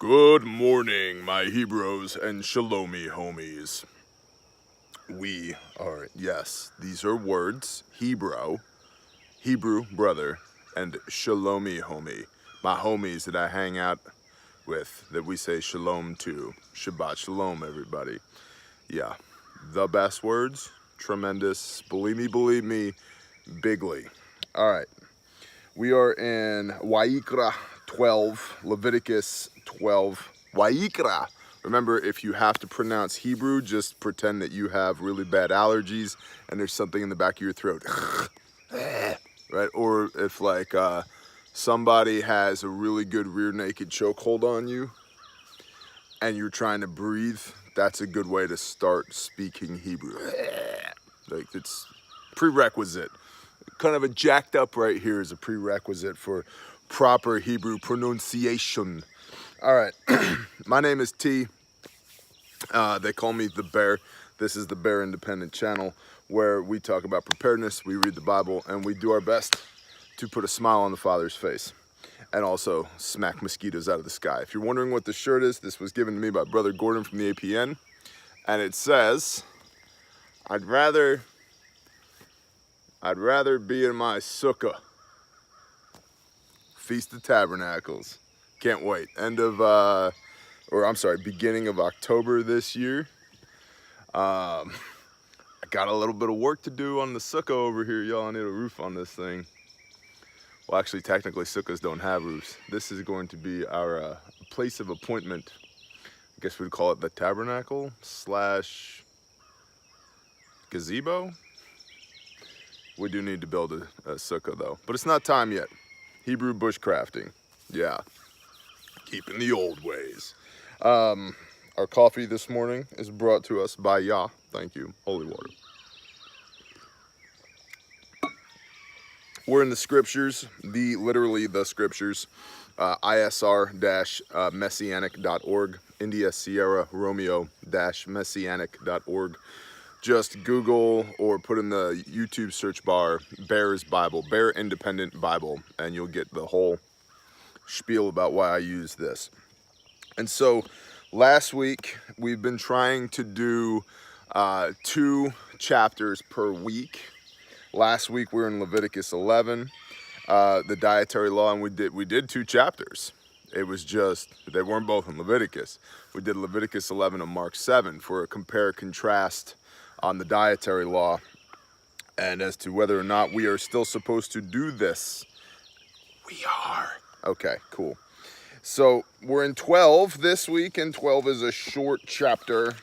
Good morning, my Hebrews and Shalomi homies. We are, yes, these are words, Hebrew brother, and Shalomi homie, my homies that I hang out with, that we say shalom to. Shabbat shalom, everybody. Yeah, the best words, tremendous, believe me, bigly. All right, we are in Wayikra 12, Leviticus 12, Wayikra. Remember, if you have to pronounce Hebrew, just pretend that you have really bad allergies and there's something in the back of your throat. Right? Or if like somebody has a really good rear naked chokehold on you and you're trying to breathe, that's a good way to start speaking Hebrew. Like, it's prerequisite. Kind of a jacked up right here is a prerequisite for proper Hebrew pronunciation. All right, my name is T. They call me the Bear. This is the Bear Independent channel where we talk about preparedness, we read the Bible, and we do our best to put a smile on the Father's face and also smack mosquitoes out of the sky. If you're wondering what the shirt is, this was given to me by Brother Gordon from the APN, and it says, I'd rather be in my sukkah. Feast of Tabernacles. Can't wait. Beginning of October this year. I got a little bit of work to do on the sukkah over here, y'all. I need a roof on this thing. Well, actually, technically, sukkahs don't have roofs. This is going to be our place of appointment. I guess we'd call it the tabernacle / gazebo. We do need to build a sukkah, though. But it's not time yet. Hebrew bushcrafting. Yeah. Keeping the old ways. Our coffee this morning is brought to us by Yah. Thank you. Holy water. We're in the scriptures, literally the scriptures, isr-messianic.org, India Sierra Romeo-messianic.org. Just Google or put in the YouTube search bar, Bear's Bible, Bear Independent Bible, and you'll get the whole spiel about why I use this. And so last week, we've been trying to do 2 chapters per week. Last week, we were in Leviticus 11, the dietary law, and we did 2 chapters. It was just, they weren't both in Leviticus. We did Leviticus 11 and Mark 7 for a compare-contrast on the dietary law and as to whether or not we are still supposed to do this. We are. Okay, cool. So we're in 12 this week, and 12 is a short chapter.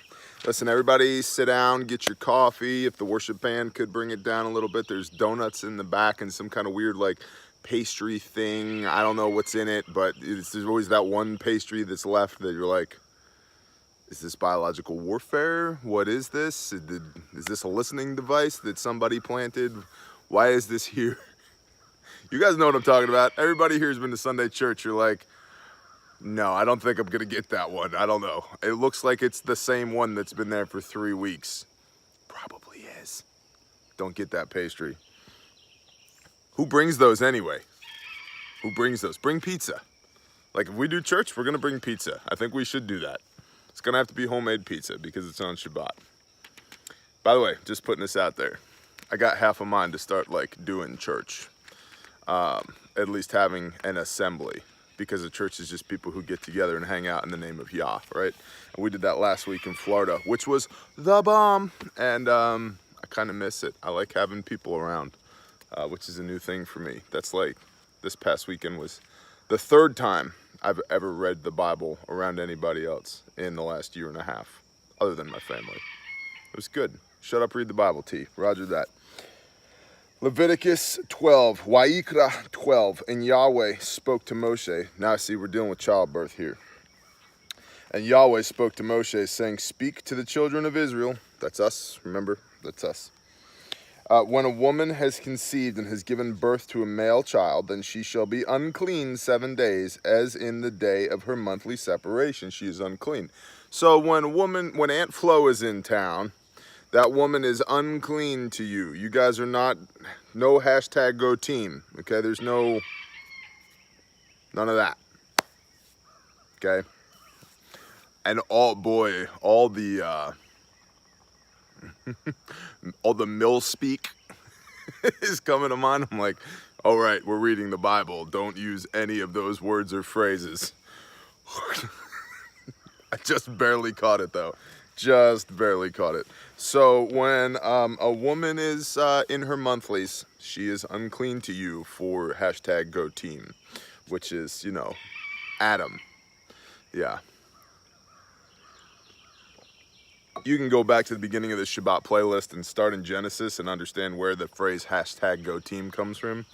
Listen, everybody sit down, get your coffee. If the worship band could bring it down a little bit, there's donuts in the back and some kind of weird like pastry thing. I don't know what's in it, but there's always that one pastry that's left that you're like, is this biological warfare? What is this? Is this a listening device that somebody planted? Why is this here? You guys know what I'm talking about. Everybody here has been to Sunday church. You're like, no, I don't think I'm going to get that one. I don't know. It looks like it's the same one that's been there for 3 weeks. Probably is. Don't get that pastry. Who brings those anyway? Who brings those? Bring pizza. Like if we do church, we're going to bring pizza. I think we should do that. It's going to have to be homemade pizza because it's on Shabbat. By the way, just putting this out there. I got half a mind to start like doing church. At least having an assembly. Because the church is just people who get together and hang out in the name of Yah, right? And we did that last week in Florida, which was the bomb. And I kind of miss it. I like having people around, which is a new thing for me. That's like, this past weekend was the 3rd time I've ever read the Bible around anybody else in the last 1.5 years, other than my family. It was good. Shut up, read the Bible, T. Roger that. Leviticus 12, Wayikra 12, and Yahweh spoke to Moshe. Now see, we're dealing with childbirth here. And Yahweh spoke to Moshe, saying, speak to the children of Israel. That's us, remember? That's us. When a woman has conceived and has given birth to a male child, then she shall be unclean 7 days, as in the day of her monthly separation. She is unclean. So when Aunt Flo is in town, that woman is unclean to you. You guys are no hashtag go team. Okay, there's none of that. Okay, And all the all the mill speak is coming to mind. I'm like, all right, we're reading the Bible. Don't use any of those words or phrases. I just barely caught it though. Just barely caught it. So when a woman is in her monthlies, she is unclean to you for #GoTeam, which is, you know, Adam. Yeah. You can go back to the beginning of the Shabbat playlist and start in Genesis and understand where the phrase #GoTeam comes from.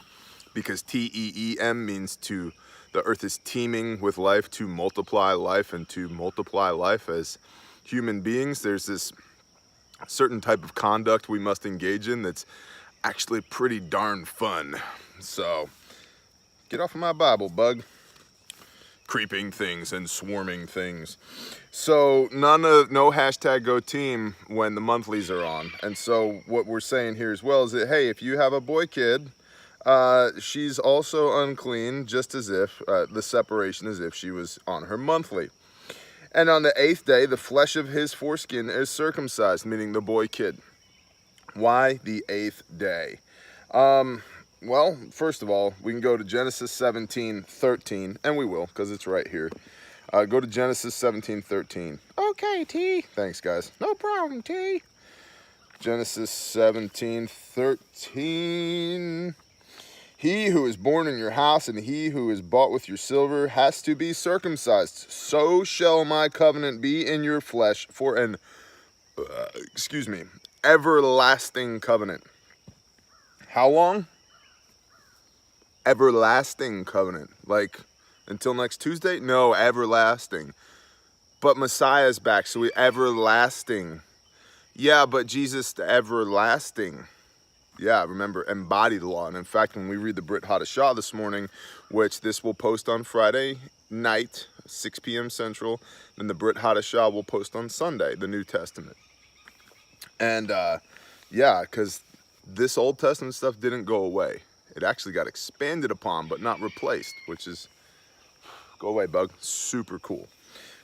Because TEEM means to, the earth is teeming with life, to multiply life, and to multiply life as human beings. There's this certain type of conduct we must engage in that's actually pretty darn fun. So get off of my Bible, bug. Creeping things and swarming things. So no #GoTeam when the monthlies are on. And so what we're saying here as well is that, hey, if you have a boy kid, she's also unclean, just as if the separation as if she was on her monthly. And on the 8th day, the flesh of his foreskin is circumcised, meaning the boy kid. Why the 8th day? Well, first of all, we can go to Genesis 17:13, and we will, because it's right here. Go to Genesis 17:13. Okay, T. Thanks, guys. No problem, T. Genesis 17:13. He who is born in your house and he who is bought with your silver has to be circumcised. So shall my covenant be in your flesh for an, everlasting covenant. How long? Everlasting covenant. Like until next Tuesday? No, everlasting. But Messiah's back, so we everlasting. Yeah, but Jesus the everlasting. Yeah, remember, embodied law. And in fact, when we read the Brit Hadashah this morning, which this will post on Friday night, 6 p.m. Central, then the Brit Hadashah will post on Sunday, the New Testament. And yeah, because this Old Testament stuff didn't go away. It actually got expanded upon, but not replaced, which is, go away, bug, super cool.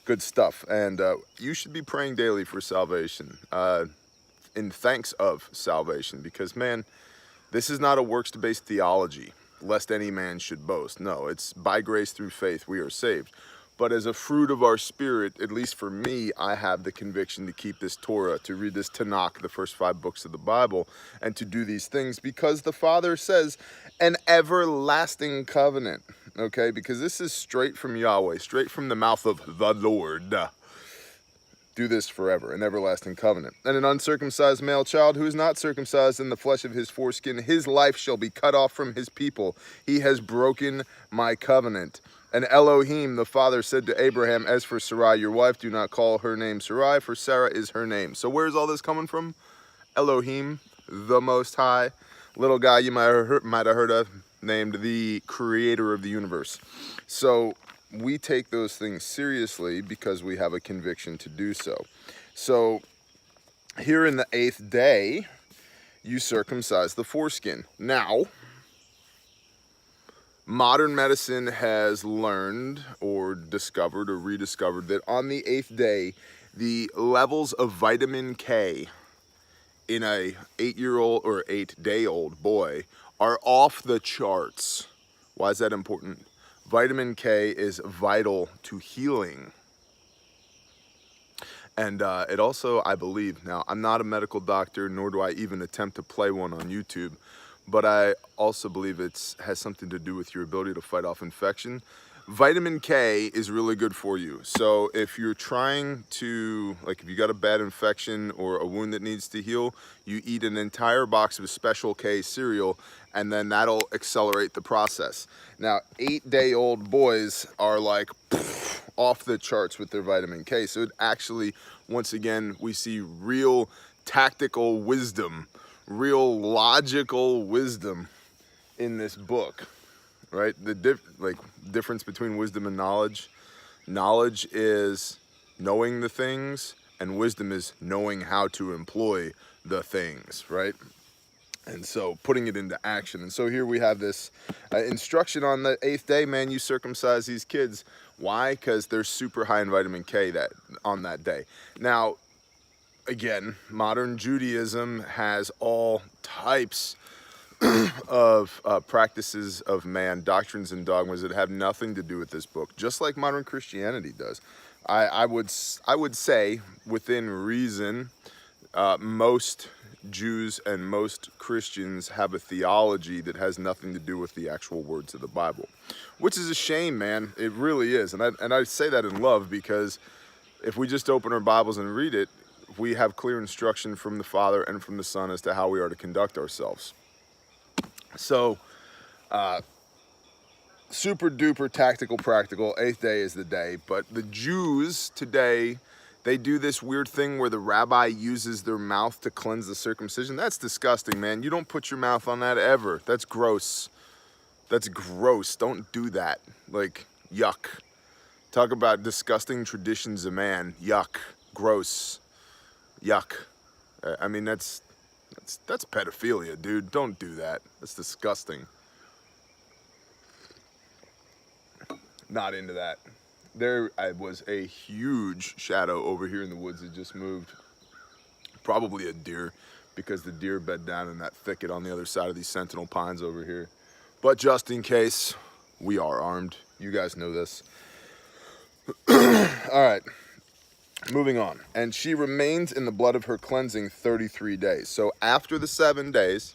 Good stuff. And you should be praying daily for salvation, in thanks of salvation, because, man, this is not a works-based theology, lest any man should boast. No, it's by grace through faith we are saved. But as a fruit of our spirit, at least for me, I have the conviction to keep this Torah, to read this Tanakh, the first 5 books of the Bible, and to do these things because the Father says an everlasting covenant, okay? Because this is straight from Yahweh, straight from the mouth of the Lord. Do this forever, an everlasting covenant. And an uncircumcised male child who is not circumcised in the flesh of his foreskin, his life shall be cut off from his people. He has broken my covenant. And Elohim, the father, said to Abraham, as for Sarai, your wife, do not call her name Sarai, for Sarah is her name. So where's all this coming from? Elohim, the Most High. Little guy you might have heard of, named the creator of the universe. So we take those things seriously because we have a conviction to do so. So here in the 8th day, you circumcise the foreskin. Now, modern medicine has learned or discovered or rediscovered that on the 8th day, the levels of vitamin K in a 8-year-old or 8-day-old boy are off the charts. Why is that important? Vitamin K is vital to healing. And it also, I believe, now I'm not a medical doctor, nor do I even attempt to play one on YouTube, but I also believe it has something to do with your ability to fight off infection. Vitamin K is really good for you. So if you're trying to, like if you got a bad infection or a wound that needs to heal, you eat an entire box of Special K cereal, and then that'll accelerate the process. Now, 8-day-old boys are like off the charts with their vitamin K. So it actually, once again, we see real tactical wisdom, real logical wisdom in this book. Right? The difference between wisdom and knowledge. Knowledge is knowing the things, and wisdom is knowing how to employ the things, right? And so putting it into action. And so here we have this instruction on the 8th day, man, you circumcise these kids. Why? Because they're super high in vitamin K on that day. Now, again, modern Judaism has all types of practices of man, doctrines and dogmas that have nothing to do with this book, just like modern Christianity does. I would say, within reason, most Jews and most Christians have a theology that has nothing to do with the actual words of the Bible, which is a shame, man. It really is. And I say that in love, because if we just open our Bibles and read it, we have clear instruction from the Father and from the Son as to how we are to conduct ourselves. So, super duper tactical, practical, 8th day is the day. But the Jews today, they do this weird thing where the rabbi uses their mouth to cleanse the circumcision. That's disgusting, man. You don't put your mouth on that ever. That's gross. That's gross. Don't do that. Like, yuck. Talk about disgusting traditions of man. Yuck. Gross. Yuck. I mean, that's pedophilia, dude. Don't do that. That's disgusting. Not into that. There was a huge shadow over here in the woods that just moved. Probably a deer, because the deer bed down in that thicket on the other side of these sentinel pines over here. But just in case, we are armed. You guys know this. All right. Moving on. And she remains in the blood of her cleansing 33 days. So after the 7 days,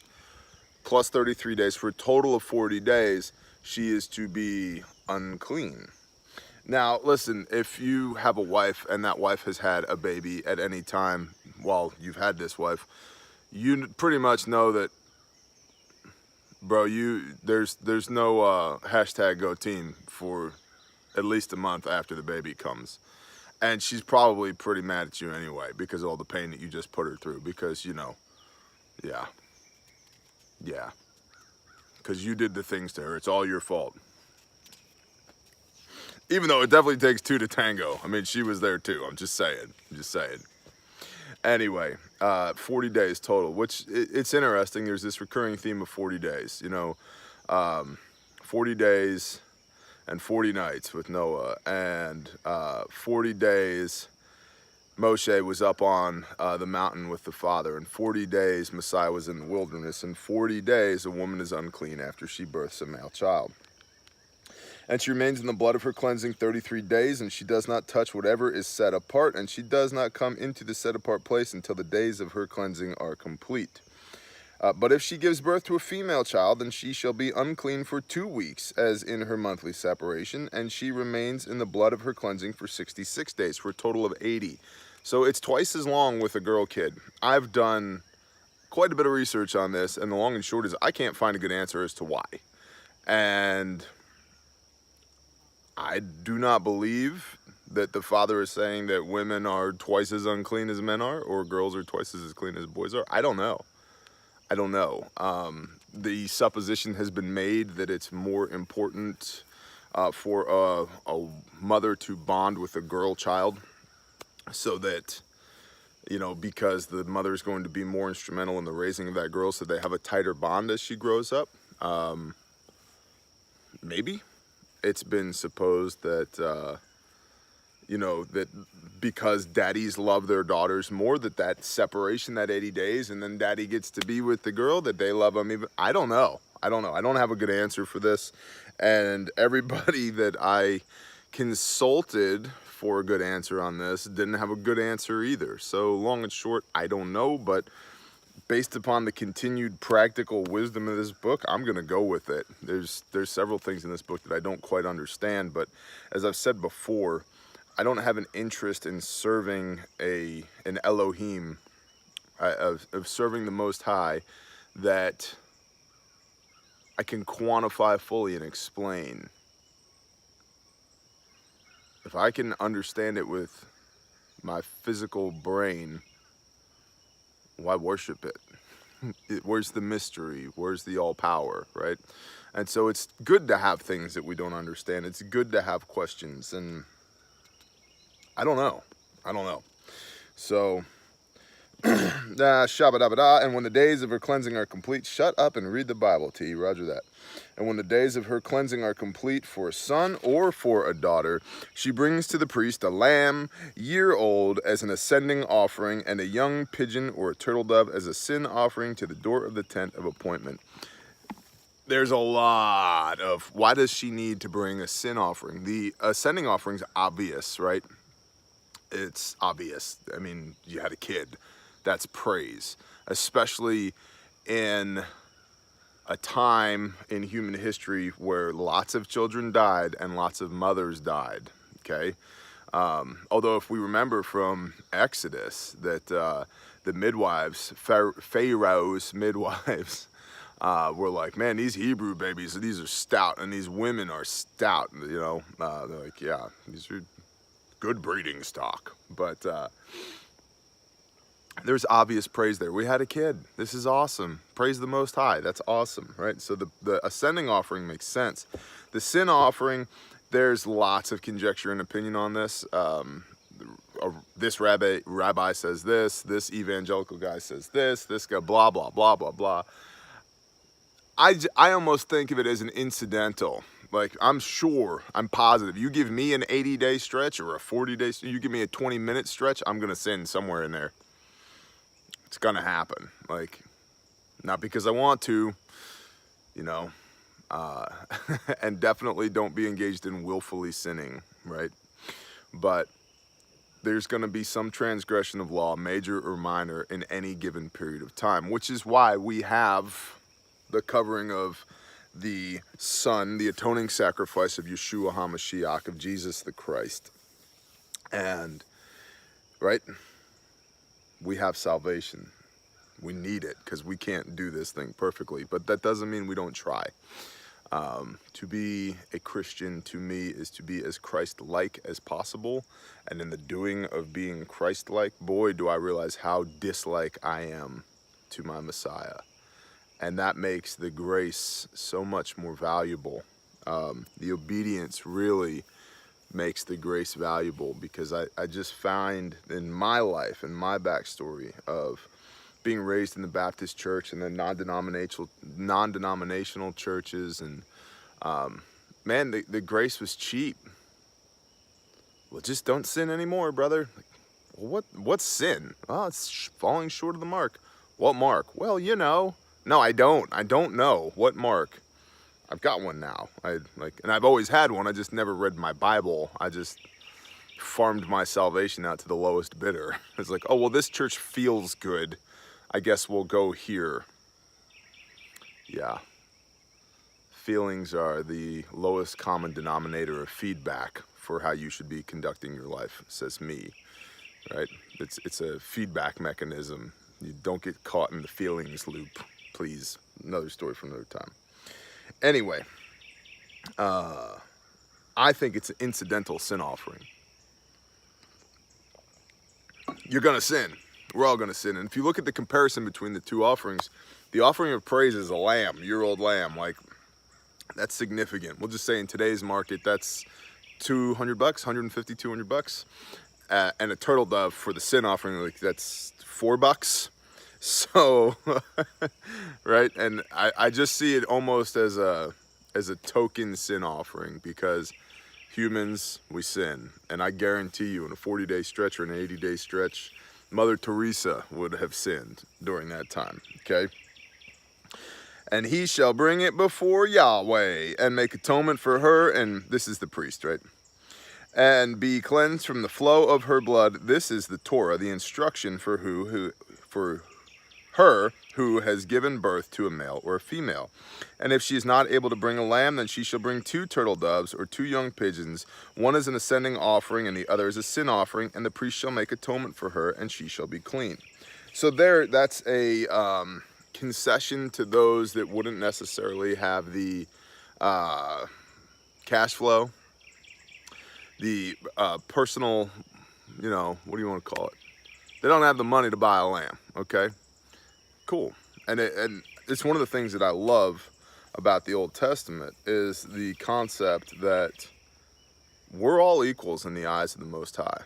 plus 33 days, for a total of 40 days, she is to be unclean. Now, listen, if you have a wife and that wife has had a baby at any time while you've had this wife, you pretty much know that, bro, there's no hashtag go team for at least a month after the baby comes. And she's probably pretty mad at you anyway, because of all the pain that you just put her through. Because, yeah. Because you did the things to her. It's all your fault. Even though it definitely takes two to tango. I mean, she was there too. I'm just saying. Anyway, 40 days total, which it's interesting. There's this recurring theme of 40 days. 40 days and 40 nights with Noah. And 40 days Moshe was up on the mountain with the Father. And 40 days Messiah was in the wilderness. And 40 days a woman is unclean after she births a male child. And she remains in the blood of her cleansing 33 days, and she does not touch whatever is set apart, and she does not come into the set apart place until the days of her cleansing are complete. But if she gives birth to a female child, then she shall be unclean for 2 weeks, as in her monthly separation, and she remains in the blood of her cleansing for 66 days, for a total of 80. So it's twice as long with a girl kid. I've done quite a bit of research on this, and the long and short is I can't find a good answer as to why. And I do not believe that the Father is saying that women are twice as unclean as men are, or girls are twice as clean as boys are. I don't know. The supposition has been made that it's more important for a mother to bond with a girl child, so that, because the mother is going to be more instrumental in the raising of that girl, so they have a tighter bond as she grows up. Maybe. It's been supposed that, that because daddies love their daughters more, that separation, that 80 days, and then daddy gets to be with the girl, that they love them even. I don't know. I don't have a good answer for this. And everybody that I consulted for a good answer on this didn't have a good answer either. So long and short, I don't know, but based upon the continued practical wisdom of this book, I'm going to go with it. There's several things in this book that I don't quite understand, but as I've said before, I don't have an interest in serving an Elohim, of serving the Most High, that I can quantify fully and explain. If I can understand it with my physical brain, why worship it? Where's the mystery? Where's the all power, right? And so it's good to have things that we don't understand. It's good to have questions, and I don't know. So Shabba-dabba-da. And when the days of her cleansing are complete, shut up and read the Bible, T. Roger that. And when the days of her cleansing are complete for a son or for a daughter, she brings to the priest a lamb, year-old, as an ascending offering, and a young pigeon or a turtle dove as a sin offering to the door of the tent of appointment. There's a lot of, why does she need to bring a sin offering? The ascending offering's obvious, right? It's obvious. I mean, you had a kid. That's praise, especially in a time in human history where lots of children died and lots of mothers died, okay? Although if we remember from Exodus that the midwives, Pharaoh's midwives, were like, man, these Hebrew babies, these are stout, and these women are stout, you know? They're like, yeah, these are good breeding stock. But there's obvious praise there. We had a kid. This is awesome. Praise the Most High. That's awesome, right? So the ascending offering makes sense. The sin offering, there's lots of conjecture and opinion on this. This rabbi says this evangelical guy says this guy, blah, blah, blah, blah, blah. I almost think of it as an incidental. Like, I'm positive. You give me an 80-day stretch or a 40-day, you give me a 20-minute stretch, I'm going to sin somewhere in there. It's gonna happen. Like, not because I want to, you know, and definitely don't be engaged in willfully sinning, right? But there's gonna be some transgression of law, major or minor, in any given period of time, which is why we have the covering of the Son, the atoning sacrifice of Yeshua HaMashiach, of Jesus the Christ. And, right? We have salvation. We need it because we can't do this thing perfectly, but that doesn't mean we don't try. To be a Christian, to me, is to be as Christ-like as possible, and in the doing of being Christ-like, boy, do I realize how dislike I am to my Messiah. And that makes the grace so much more valuable. The obedience really makes the grace valuable, because I just find in my life, in my backstory of being raised in the Baptist church and then non-denominational churches, and man, the grace was cheap. Well, just don't sin anymore, brother. Like, well, what's sin? Oh, it's falling short of the mark. What mark? Well, you know. No, I don't know what mark. I've got one now. And I've always had one. I just never read my Bible. I just farmed my salvation out to the lowest bidder. It's like, oh, well, this church feels good. I guess we'll go here. Yeah. Feelings are the lowest common denominator of feedback for how you should be conducting your life, says me. Right? It's a feedback mechanism. You don't get caught in the feelings loop, please. Another story for another time. Anyway, I think it's an incidental sin offering. You're going to sin. We're all going to sin. And if you look at the comparison between the two offerings, the offering of praise is a lamb, year-old lamb. Like, that's significant. We'll just say in today's market, that's $200, $150, $200. And a turtle dove for the sin offering, like, that's $4. So, right? And I just see it almost as a token sin offering, because humans, we sin. And I guarantee you, in a 40-day stretch or an 80-day stretch, Mother Teresa would have sinned during that time, okay? And he shall bring it before Yahweh and make atonement for her, and this is the priest, right? And be cleansed from the flow of her blood. This is the Torah, the instruction for her who has given birth to a male or a female. And if she is not able to bring a lamb, then she shall bring 2 turtle doves or 2 young pigeons. One is an ascending offering, and the other is a sin offering. And the priest shall make atonement for her, and she shall be clean. So that's a concession to those that wouldn't necessarily have the cash flow, the personal, you know, what do you want to call it? They don't have the money to buy a lamb, okay? Cool. And it's one of the things that I love about the Old Testament is the concept that we're all equals in the eyes of the Most High.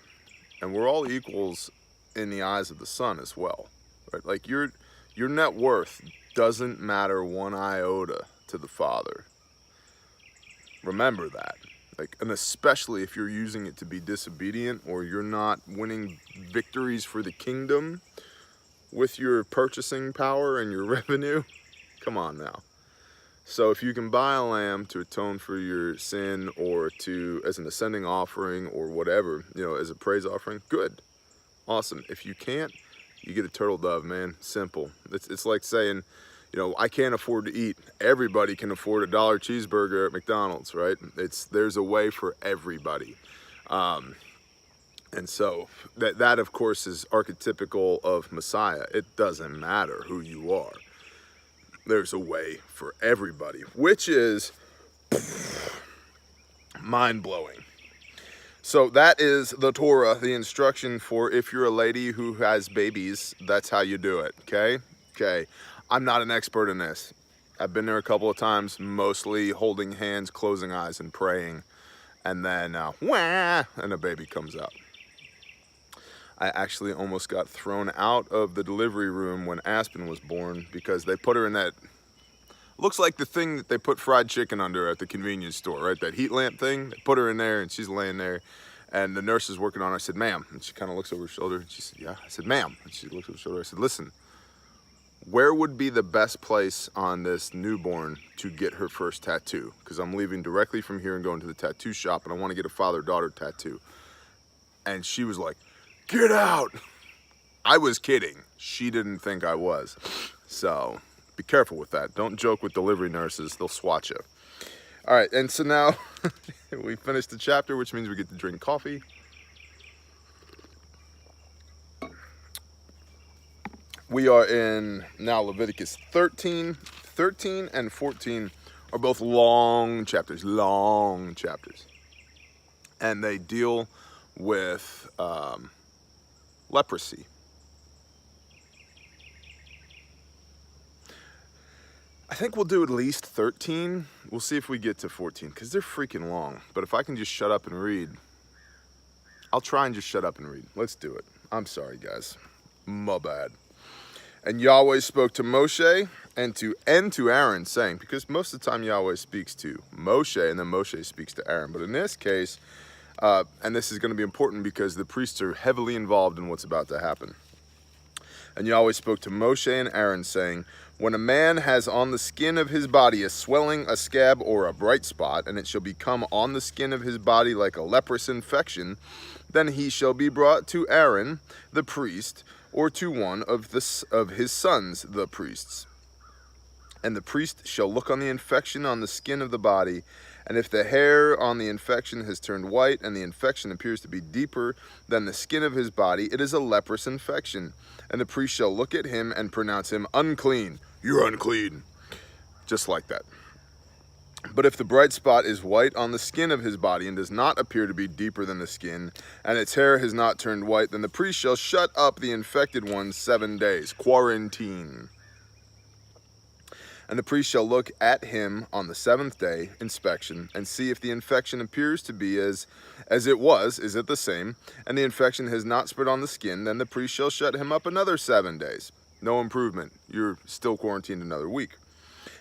And we're all equals in the eyes of the Son as well, right? Like your net worth doesn't matter one iota to the Father. Remember that. Like, and especially if you're using it to be disobedient, or you're not winning victories for the kingdom with your purchasing power and your revenue. Come on now. So if you can buy a lamb to atone for your sin, or to as an ascending offering, or whatever, you know, as a praise offering, good, awesome. If you can't, you get a turtle dove, man. Simple. It's like saying, you know, I can't afford to eat. Everybody can afford a $1 cheeseburger at McDonald's, right? There's a way for everybody. And so that of course is archetypical of Messiah. It doesn't matter who you are. There's a way for everybody, which is mind-blowing. So that is the Torah, the instruction for if you're a lady who has babies, that's how you do it, okay? Okay, I'm not an expert in this. I've been there a couple of times, mostly holding hands, closing eyes, and praying. And then, wah, and a baby comes out. I actually almost got thrown out of the delivery room when Aspen was born, because they put her in that, looks like the thing that they put fried chicken under at the convenience store, right? That heat lamp thing. They put her in there, and she's laying there, and the nurse is working on her. I said, ma'am, and she kind of looks over her shoulder, and she said, yeah. I said, ma'am, and she looks over her shoulder. I said, listen, where would be the best place on this newborn to get her first tattoo? Because I'm leaving directly from here and going to the tattoo shop, and I want to get a father-daughter tattoo. And she was like, get out. I was kidding. She didn't think I was. So be careful with that. Don't joke with delivery nurses. They'll swat you. All right, and so now we finished the chapter, which means we get to drink coffee. We are in now Leviticus 13. 13 and 14 are both long chapters. And they deal with leprosy. I think we'll do at least 13. We'll see if we get to 14, because they're freaking long. But if I can just shut up and read, I'll try and just shut up and read. Let's do it. I'm sorry, guys. My bad. And Yahweh spoke to Moshe and to Aaron, saying, because most of the time Yahweh speaks to Moshe, and then Moshe speaks to Aaron. But in this case, and this is going to be important because the priests are heavily involved in what's about to happen. And Yahweh spoke to Moshe and Aaron, saying, when a man has on the skin of his body a swelling, a scab, or a bright spot, and it shall become on the skin of his body like a leprous infection, then he shall be brought to Aaron, the priest, or to one of his sons, the priests. And the priest shall look on the infection on the skin of the body, and if the hair on the infection has turned white, and the infection appears to be deeper than the skin of his body, it is a leprous infection. And the priest shall look at him and pronounce him unclean. You're unclean. Just like that. But if the bright spot is white on the skin of his body, and does not appear to be deeper than the skin, and its hair has not turned white, then the priest shall shut up the infected one 7 days. Quarantine. And the priest shall look at him on the 7th day, inspection, and see if the infection appears to be as it was, is it the same, and the infection has not spread on the skin, then the priest shall shut him up another 7 days. No improvement. You're still quarantined another week.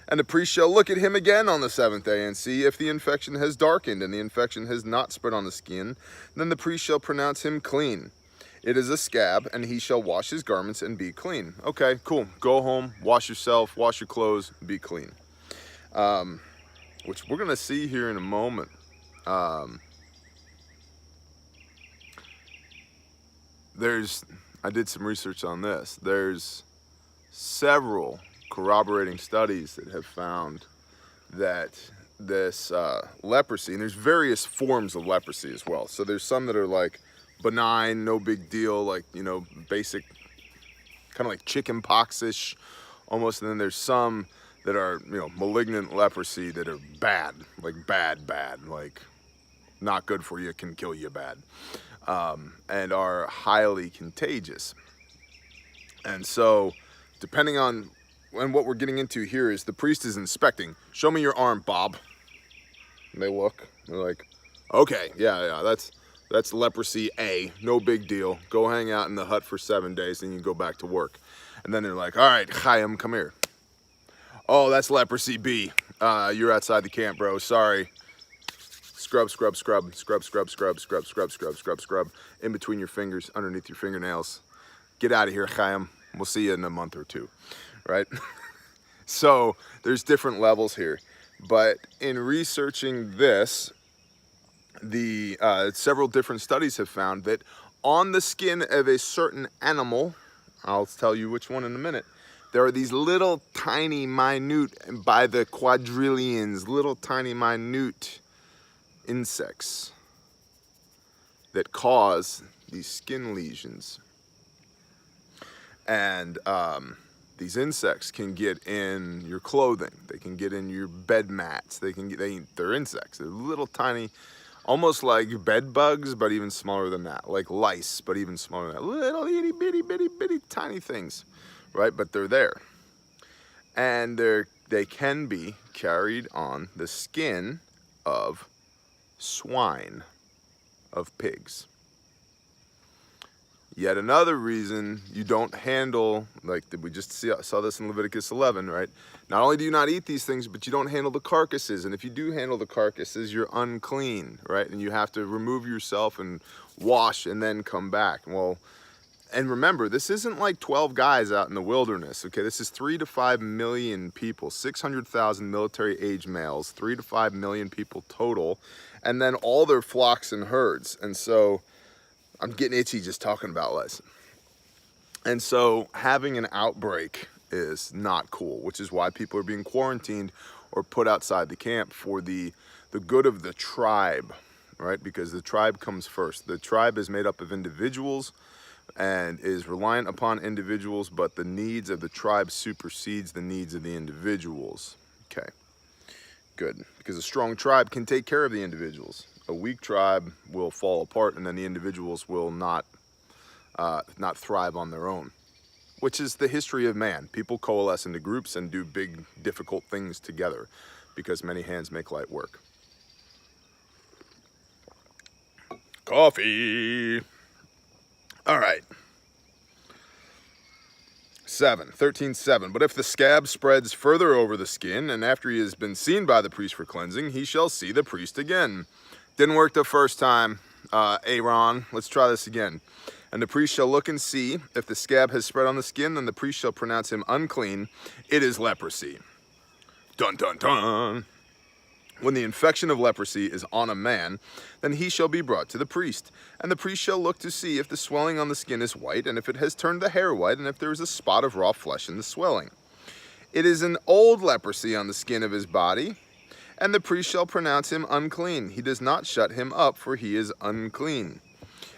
And the priest shall look at him again on the 7th day, and see if the infection has darkened, and the infection has not spread on the skin, then the priest shall pronounce him clean. It is a scab, and he shall wash his garments and be clean. Okay, cool. Go home, wash yourself, wash your clothes, be clean. Which we're going to see here in a moment. I did some research on this. There's several corroborating studies that have found that this leprosy, and there's various forms of leprosy as well. So there's some that are like benign, no big deal, like, you know, basic, kind of like chicken pox-ish almost. And then there's some that are, you know, malignant leprosy that are bad, like bad, like not good for you, can kill you bad, and are highly contagious. And so depending on, and what we're getting into here is the priest is inspecting. Show me your arm, Bob. And they look, they're like, okay, yeah, That's leprosy A, no big deal. Go hang out in the hut for 7 days and you go back to work. And then they're like, all right, Chaim, come here. Oh, that's leprosy B. You're outside the camp, bro, sorry. Scrub, scrub, scrub, scrub, scrub, scrub, scrub, scrub, scrub, scrub, scrub, in between your fingers, underneath your fingernails. Get out of here, Chaim. We'll see you in a month or two, right? So there's different levels here. But in researching this, several different studies have found that on the skin of a certain animal, I'll tell you which one in a minute, there are these little tiny minute, by the quadrillions, little tiny minute insects that cause these skin lesions. And these insects can get in your clothing, they can get in your bed mats, they're insects, they're little tiny, almost like bed bugs, but even smaller than that, like lice, but even smaller than that, little itty bitty bitty bitty tiny things, right? But they're there, and they can be carried on the skin of swine, of pigs. Yet another reason you don't handle, like we just saw this in Leviticus 11, right? Not only do you not eat these things, but you don't handle the carcasses. And if you do handle the carcasses, you're unclean, right? And you have to remove yourself and wash and then come back. Well, and remember, this isn't like 12 guys out in the wilderness, okay? This is 3 to 5 million people, 600,000 military-age males, 3 to 5 million people total, and then all their flocks and herds. And so I'm getting itchy just talking about this. And so having an outbreak is not cool, which is why people are being quarantined or put outside the camp for the good of the tribe, right? Because the tribe comes first. The tribe is made up of individuals and is reliant upon individuals, but the needs of the tribe supersedes the needs of the individuals. Okay, good. Because a strong tribe can take care of the individuals. A weak tribe will fall apart, and then the individuals will not thrive on their own, which is the history of man. People coalesce into groups and do big, difficult things together because many hands make light work. Coffee. All right. 13:7. But if the scab spreads further over the skin, and after he has been seen by the priest for cleansing, he shall see the priest again. Didn't work the first time, Aaron. Let's try this again. And the priest shall look and see. If the scab has spread on the skin, then the priest shall pronounce him unclean. It is leprosy. Dun, dun, dun. When the infection of leprosy is on a man, then he shall be brought to the priest. And the priest shall look to see if the swelling on the skin is white, and if it has turned the hair white, and if there is a spot of raw flesh in the swelling. It is an old leprosy on the skin of his body, and the priest shall pronounce him unclean. He does not shut him up, for he is unclean.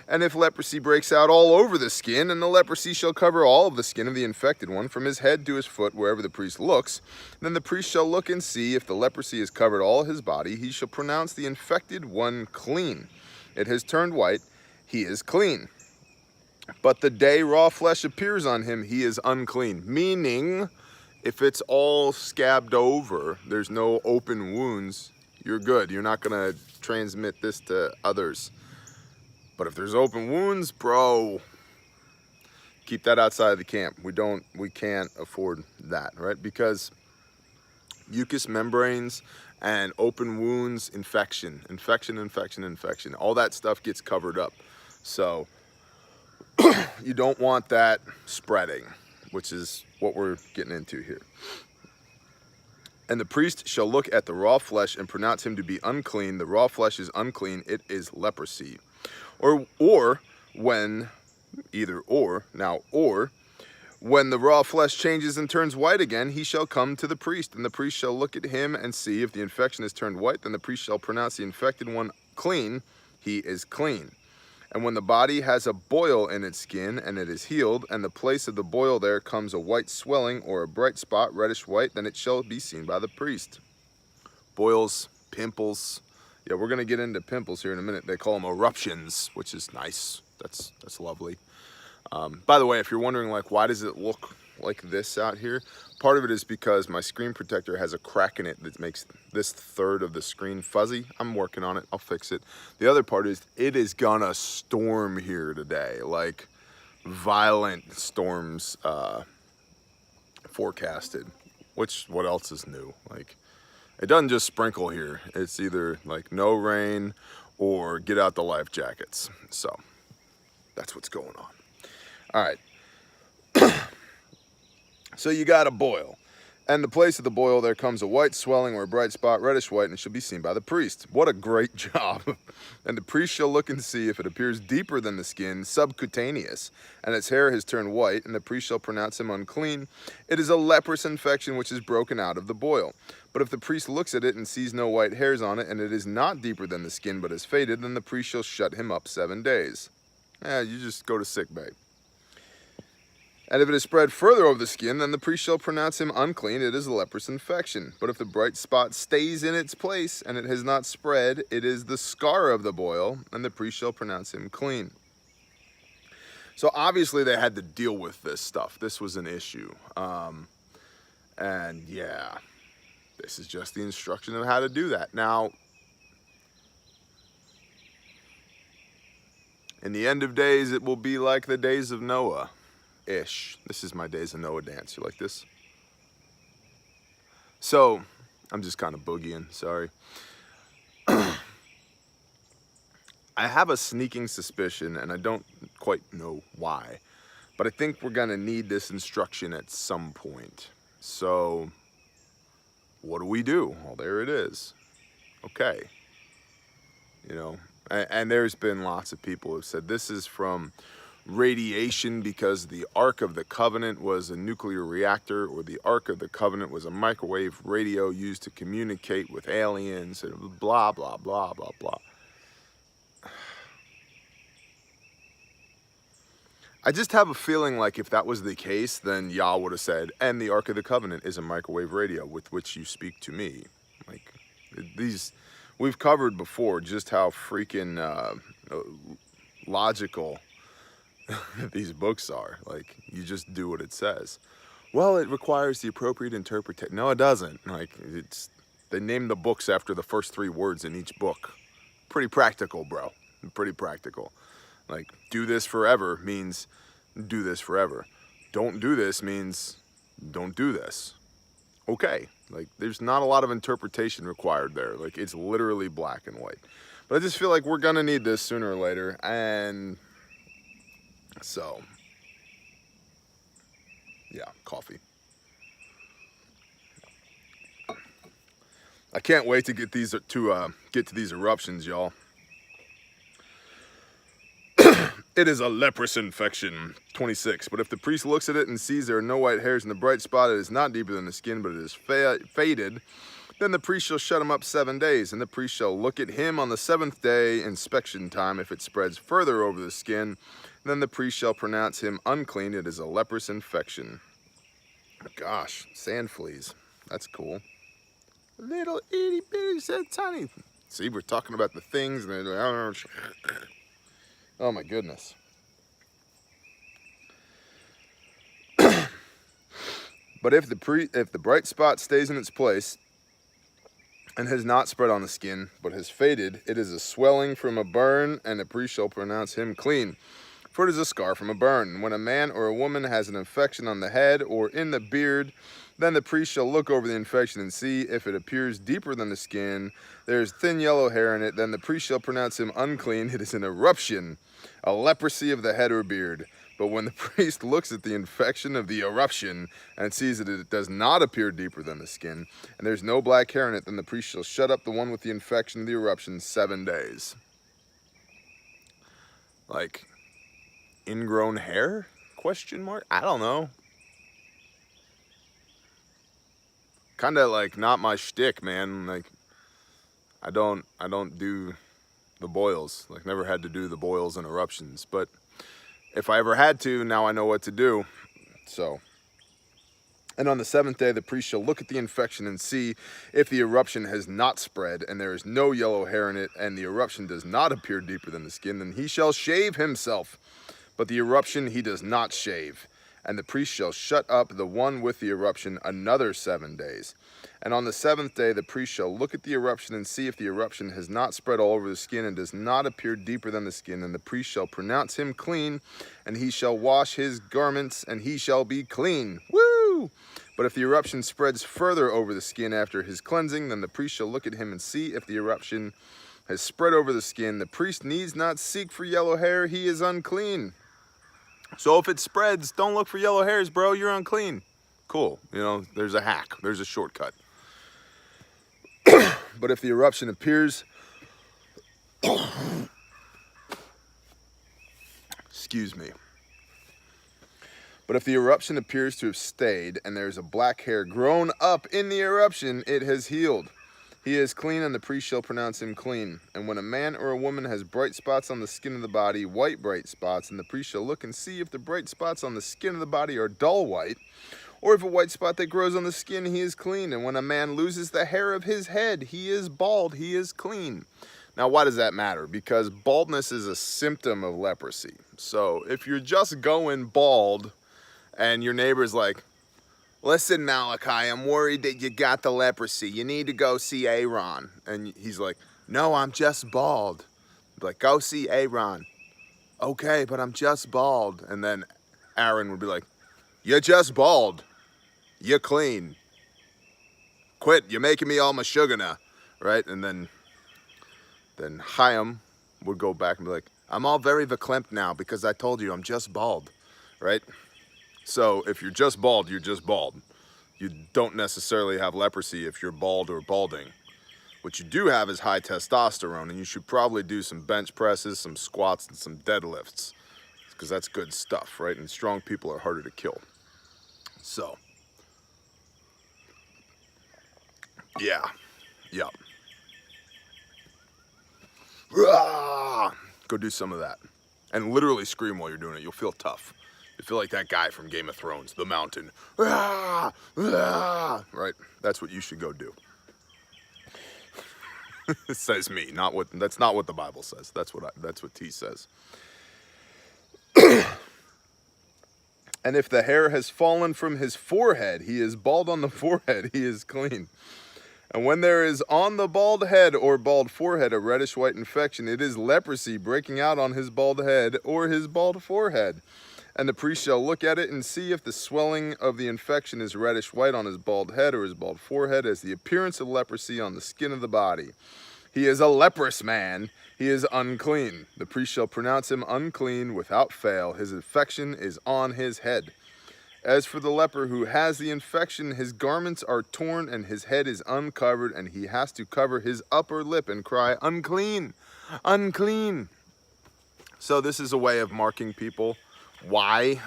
And if leprosy breaks out all over the skin, and the leprosy shall cover all of the skin of the infected one, from his head to his foot, wherever the priest looks, then the priest shall look and see. If the leprosy has covered all his body, he shall pronounce the infected one clean. It has turned white, he is clean. But the day raw flesh appears on him, he is unclean. Meaning, if it's all scabbed over, there's no open wounds, you're good. You're not going to transmit this to others. But if there's open wounds, bro, keep that outside of the camp. We can't afford that, right? Because mucous membranes and open wounds, infection, all that stuff gets covered up. So you don't want that spreading, which is what we're getting into here. And the priest shall look at the raw flesh and pronounce him to be unclean. The raw flesh is unclean, it is leprosy. Or when the raw flesh changes and turns white again, he shall come to the priest, and the priest shall look at him and see. If the infection has turned white, then the priest shall pronounce the infected one clean, he is clean. And when the body has a boil in its skin, and it is healed, and the place of the boil there comes a white swelling or a bright spot, reddish white, then it shall be seen by the priest. Boils, pimples. Yeah, we're going to get into pimples here in a minute. They call them eruptions, which is nice. That's lovely. By the way, if you're wondering, like, why does it look like this out here. Part of it is because my screen protector has a crack in it that makes this third of the screen fuzzy. I'm working on it, I'll fix it. The other part is it is gonna storm here today, like violent storms forecasted. Which, what else is new? Like, it doesn't just sprinkle here. It's either like no rain or get out the life jackets. So that's what's going on. All right. So you got a boil. And the place of the boil there comes a white swelling or a bright spot, reddish white, and it shall be seen by the priest. What a great job. And the priest shall look and see if it appears deeper than the skin, subcutaneous, and its hair has turned white, and the priest shall pronounce him unclean. It is a leprous infection which is broken out of the boil. But if the priest looks at it and sees no white hairs on it, and it is not deeper than the skin but is faded, then the priest shall shut him up 7 days. You just go to sick bay. And if it is spread further over the skin, then the priest shall pronounce him unclean. It is a leprous infection. But if the bright spot stays in its place and it has not spread, it is the scar of the boil, and the priest shall pronounce him clean. So obviously they had to deal with this stuff. This was an issue. And yeah, this is just the instruction of how to do that. Now, in the end of days, it will be like the days of Noah. Ish. This is my days of Noah dance. You like this? So, I'm just kind of boogieing, sorry. I have a sneaking suspicion, and I don't quite know why, but I think we're going to need this instruction at some point. So, what do? Well, there it is. Okay. You know, and there's been lots of people who have said this is from radiation because the Ark of the Covenant was a nuclear reactor, or the Ark of the Covenant was a microwave radio used to communicate with aliens, and blah, blah, blah, blah, blah. I just have a feeling like if that was the case, then Yah would have said, and the Ark of the Covenant is a microwave radio with which you speak to me. Like, these, we've covered before just how freaking logical these books are. Like, you just do what it says. Well, it requires the appropriate interpretation. No, it doesn't. Like, they name the books after the first 3 words in each book. Pretty practical, bro. Pretty practical. Like, do this forever means do this forever. Don't do this means don't do this. Okay. Like, there's not a lot of interpretation required there. Like, it's literally black and white. But I just feel like we're gonna need this sooner or later, and so, yeah, coffee. I can't wait to get these get to these eruptions, y'all. It is a leprous infection. 26. But if the priest looks at it and sees there are no white hairs in the bright spot, it is not deeper than the skin, but it is faded, then the priest shall shut him up 7 days, and the priest shall look at him on the 7th day, inspection time. If it spreads further over the skin, then the priest shall pronounce him unclean. It is a leprous infection. Gosh, sand fleas. That's cool. Little itty bitty said tiny. See, we're talking about the things, and they're like, oh my goodness. But if the bright spot stays in its place and has not spread on the skin, but has faded, it is a swelling from a burn, and the priest shall pronounce him clean. For it is a scar from a burn. When a man or a woman has an infection on the head or in the beard, then the priest shall look over the infection and see if it appears deeper than the skin. There is thin yellow hair in it. Then the priest shall pronounce him unclean. It is an eruption, a leprosy of the head or beard. But when the priest looks at the infection of the eruption and sees that it does not appear deeper than the skin, and there's no black hair in it, then the priest shall shut up the one with the infection of the eruption 7 days. Like, ingrown hair? Question mark? I don't know. Kind of like not my shtick, man. Like, I don't do the boils. Like, never had to do the boils and eruptions. But if I ever had to, now I know what to do. So, and on the 7th day, the priest shall look at the infection and see if the eruption has not spread, and there is no yellow hair in it, and the eruption does not appear deeper than the skin, then he shall shave himself. But the eruption he does not shave. And the priest shall shut up the one with the eruption another 7 days. And on the 7th day the priest shall look at the eruption and see if the eruption has not spread all over the skin and does not appear deeper than the skin. And the priest shall pronounce him clean, and he shall wash his garments, and he shall be clean. Woo! But if the eruption spreads further over the skin after his cleansing, then the priest shall look at him and see if the eruption has spread over the skin. The priest needs not seek for yellow hair, he is unclean. So if it spreads, don't look for yellow hairs, bro, you're unclean. Cool, you know, there's a hack, there's a shortcut. But if the eruption appears, excuse me. But if the eruption appears to have stayed, and there is a black hair grown up in the eruption, it has healed. He is clean, and the priest shall pronounce him clean. And when a man or a woman has bright spots on the skin of the body, white bright spots, and the priest shall look and see if the bright spots on the skin of the body are dull white, or if a white spot that grows on the skin, he is clean. And when a man loses the hair of his head, he is bald, he is clean. Now, why does that matter? Because baldness is a symptom of leprosy. So if you're just going bald, and your neighbor's like, listen, Malachi, I'm worried that you got the leprosy. You need to go see Aaron. And he's like, no, I'm just bald. Like, go see Aaron. Okay, but I'm just bald. And then Aaron would be like, you're just bald. You're clean. Quit, you're making me all mashugana, right? And then Chaim would go back and be like, I'm all very verklempt now because I told you I'm just bald, right? So if you're just bald, you're just bald. You don't necessarily have leprosy if you're bald or balding. What you do have is high testosterone, and you should probably do some bench presses, some squats, and some deadlifts, because that's good stuff, right? And strong people are harder to kill. So, yeah. Go do some of that. And literally scream while you're doing it. You'll feel tough. You feel like that guy from Game of Thrones, the Mountain. Right? That's what you should go do. It says me, that's not what the Bible says. That's what T says. And if the hair has fallen from his forehead, he is bald on the forehead, he is clean. And when there is on the bald head or bald forehead a reddish white infection, it is leprosy breaking out on his bald head or his bald forehead. And the priest shall look at it and see if the swelling of the infection is reddish white on his bald head or his bald forehead, as the appearance of leprosy on the skin of the body. He is a leprous man, he is unclean. The priest shall pronounce him unclean without fail. His infection is on his head. As for the leper who has the infection, his garments are torn and his head is uncovered, and he has to cover his upper lip and cry, unclean, unclean. So this is a way of marking people. Why?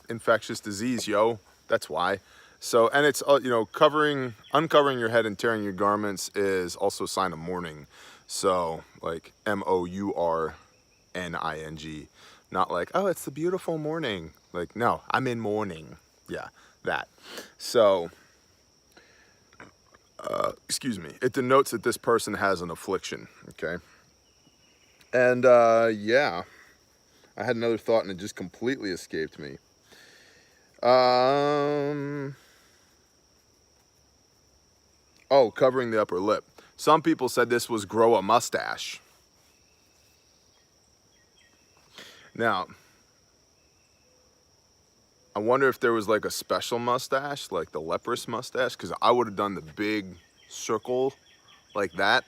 Infectious disease, yo. That's why. So, and it's, uncovering your head and tearing your garments is also a sign of mourning. So, like, mourning. Not like, oh, it's the beautiful morning. Like, no, I'm in mourning. Yeah, that. So, excuse me. It denotes that this person has an affliction, okay? And, yeah. I had another thought and it just completely escaped me. Oh, covering the upper lip. Some people said this was grow a mustache. Now, I wonder if there was like a special mustache, like the leprous mustache, because I would have done the big circle like that.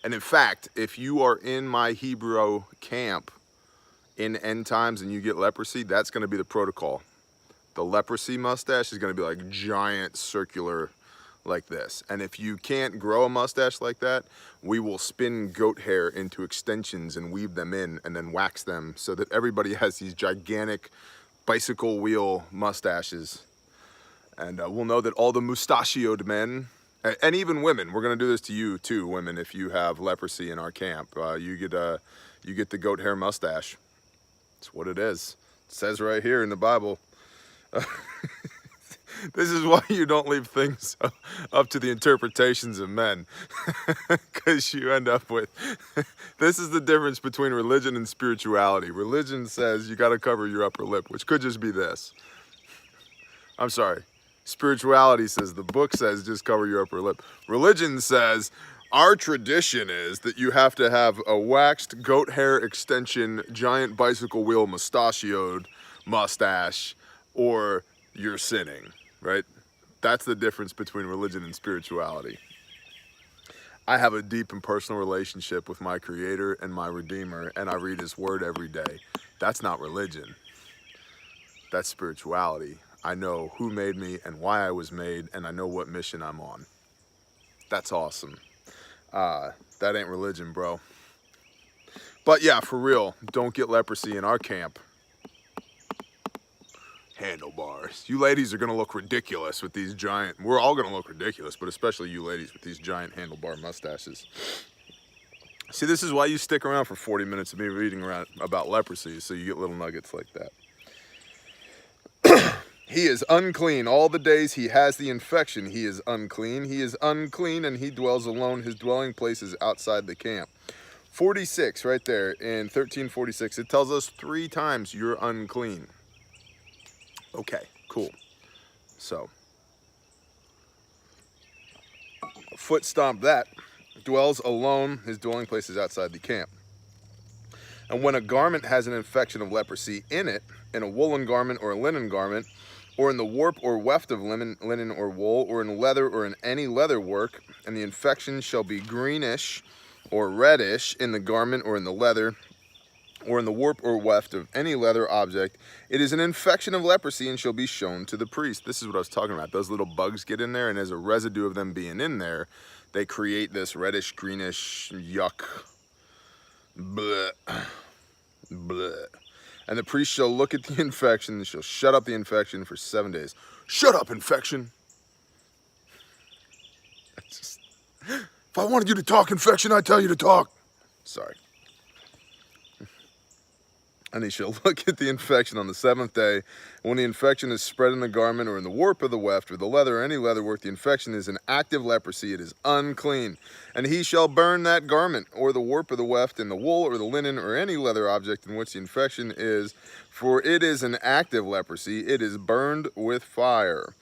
And in fact, if you are in my Hebrew camp in end times and you get leprosy, that's going to be the protocol. The leprosy mustache is going to be like giant circular like this. And if you can't grow a mustache like that, we will spin goat hair into extensions and weave them in and then wax them so that everybody has these gigantic bicycle wheel mustaches. And we'll know that all the mustachioed men, and even women, we're going to do this to you too, women, if you have leprosy in our camp. You get the goat hair mustache. It's what it is. It says right here in the Bible. This is why you don't leave things up to the interpretations of men. Because you end up with... This is the difference between religion and spirituality. Religion says you got to cover your upper lip, which could just be this. I'm sorry. Spirituality says, the book says, just cover your upper lip. Religion says, our tradition is that you have to have a waxed goat hair extension, giant bicycle wheel mustachioed mustache, or you're sinning, right? That's the difference between religion and spirituality. I have a deep and personal relationship with my Creator and my Redeemer, and I read His Word every day. That's not religion. That's spirituality. I know who made me and why I was made, and I know what mission I'm on. That's awesome. That ain't religion, bro. But yeah, for real, don't get leprosy in our camp. Handlebars. You ladies are gonna look ridiculous with these giant, we're all gonna look ridiculous, but especially you ladies with these giant handlebar mustaches. See, this is why you stick around for 40 minutes of me reading around about leprosy, so you get little nuggets like that. He is unclean all the days he has the infection. He is unclean. He is unclean, and he dwells alone. His dwelling place is outside the camp. 46 right there in 1346. It tells us 3 times you're unclean. Okay, cool. So, foot stomp that. Dwells alone. His dwelling place is outside the camp. And when a garment has an infection of leprosy in it, in a woolen garment or a linen garment, or in the warp or weft of linen or wool, or in leather or in any leather work, and the infection shall be greenish or reddish in the garment or in the leather, or in the warp or weft of any leather object, it is an infection of leprosy and shall be shown to the priest. This is what I was talking about. Those little bugs get in there, and as a residue of them being in there, they create this reddish, greenish, yuck, bleh, bleh. And the priest shall look at the infection and shall shut up the infection for 7 days. Shut up, infection. If I wanted you to talk, infection, I'd tell you to talk. Sorry. And he shall look at the infection on the 7th day. When the infection is spread in the garment or in the warp of the weft or the leather or any leather work, the infection is an active leprosy. It is unclean. And he shall burn that garment or the warp of the weft in the wool or the linen or any leather object in which the infection is, for it is an active leprosy. It is burned with fire.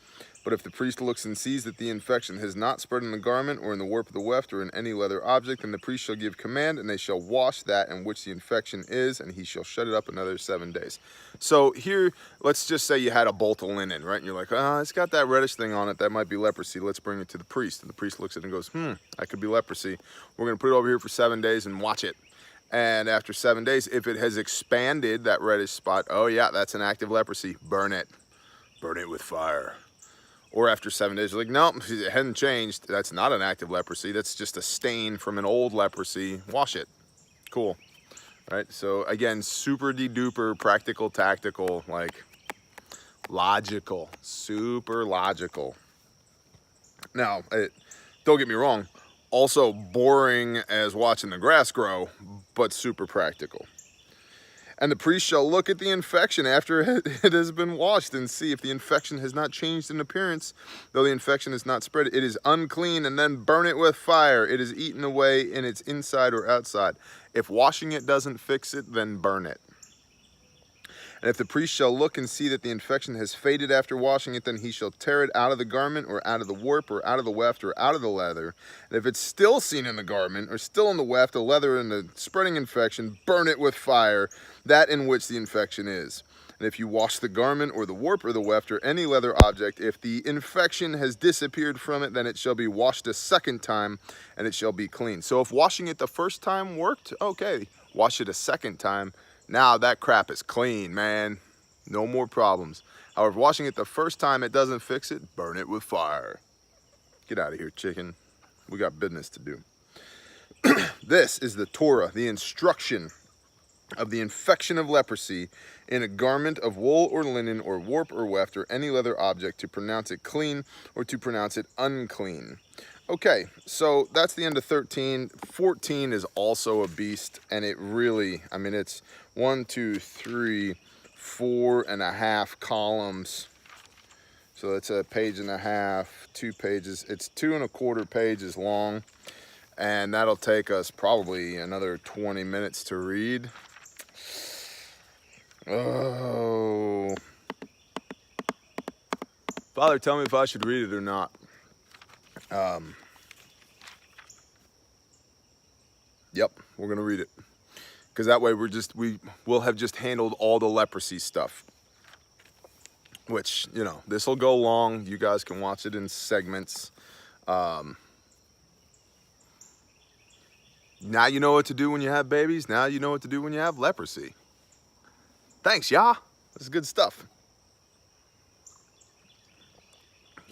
But if the priest looks and sees that the infection has not spread in the garment or in the warp of the weft or in any leather object, then the priest shall give command, and they shall wash that in which the infection is, and he shall shut it up another 7 days. So here, let's just say you had a bolt of linen, right? And you're like, it's got that reddish thing on it. That might be leprosy. Let's bring it to the priest. And the priest looks at it and goes, that could be leprosy. We're going to put it over here for 7 days and watch it. And after 7 days, if it has expanded, that reddish spot, oh yeah, that's an active leprosy. Burn it. Burn it with fire. Or after 7 days, you're like, no, it hadn't changed. That's not an active leprosy. That's just a stain from an old leprosy. Wash it. Cool. Right? So again, super de-duper, practical, tactical, like logical. Super logical. Now, don't get me wrong. Also boring as watching the grass grow, but super practical. And the priest shall look at the infection after it has been washed and see if the infection has not changed in appearance, though the infection is not spread. It is unclean, and then burn it with fire. It is eaten away in its inside or outside. If washing it doesn't fix it, then burn it. And if the priest shall look and see that the infection has faded after washing it, then he shall tear it out of the garment or out of the warp or out of the weft or out of the leather. And if it's still seen in the garment or still in the weft, the leather, and the spreading infection, burn it with fire, that in which the infection is. And if you wash the garment or the warp or the weft or any leather object, if the infection has disappeared from it, then it shall be washed a 2nd time, and it shall be clean. So if washing it the first time worked, okay, wash it a 2nd time. Now that crap is clean, man. No more problems. However, washing it the first time it doesn't fix it, burn it with fire. Get out of here, chicken. We got business to do. This is the Torah, the instruction of the infection of leprosy in a garment of wool or linen or warp or weft or any leather object, to pronounce it clean or to pronounce it unclean. Okay, so that's the end of 13. 14 is also a beast, and it really, I mean, it's 1, 2, 3, 4.5 columns. So it's a page and a half, 2 pages. It's 2 1/4 pages long, and that'll take us probably another 20 minutes to read. Oh. Father, tell me if I should read it or not. Yep, we're going to read it. Because that way we will have just handled all the leprosy stuff. Which, you know, this will go long. You guys can watch it in segments. Now you know what to do when you have babies. Now you know what to do when you have leprosy. Thanks, y'all. This is good stuff.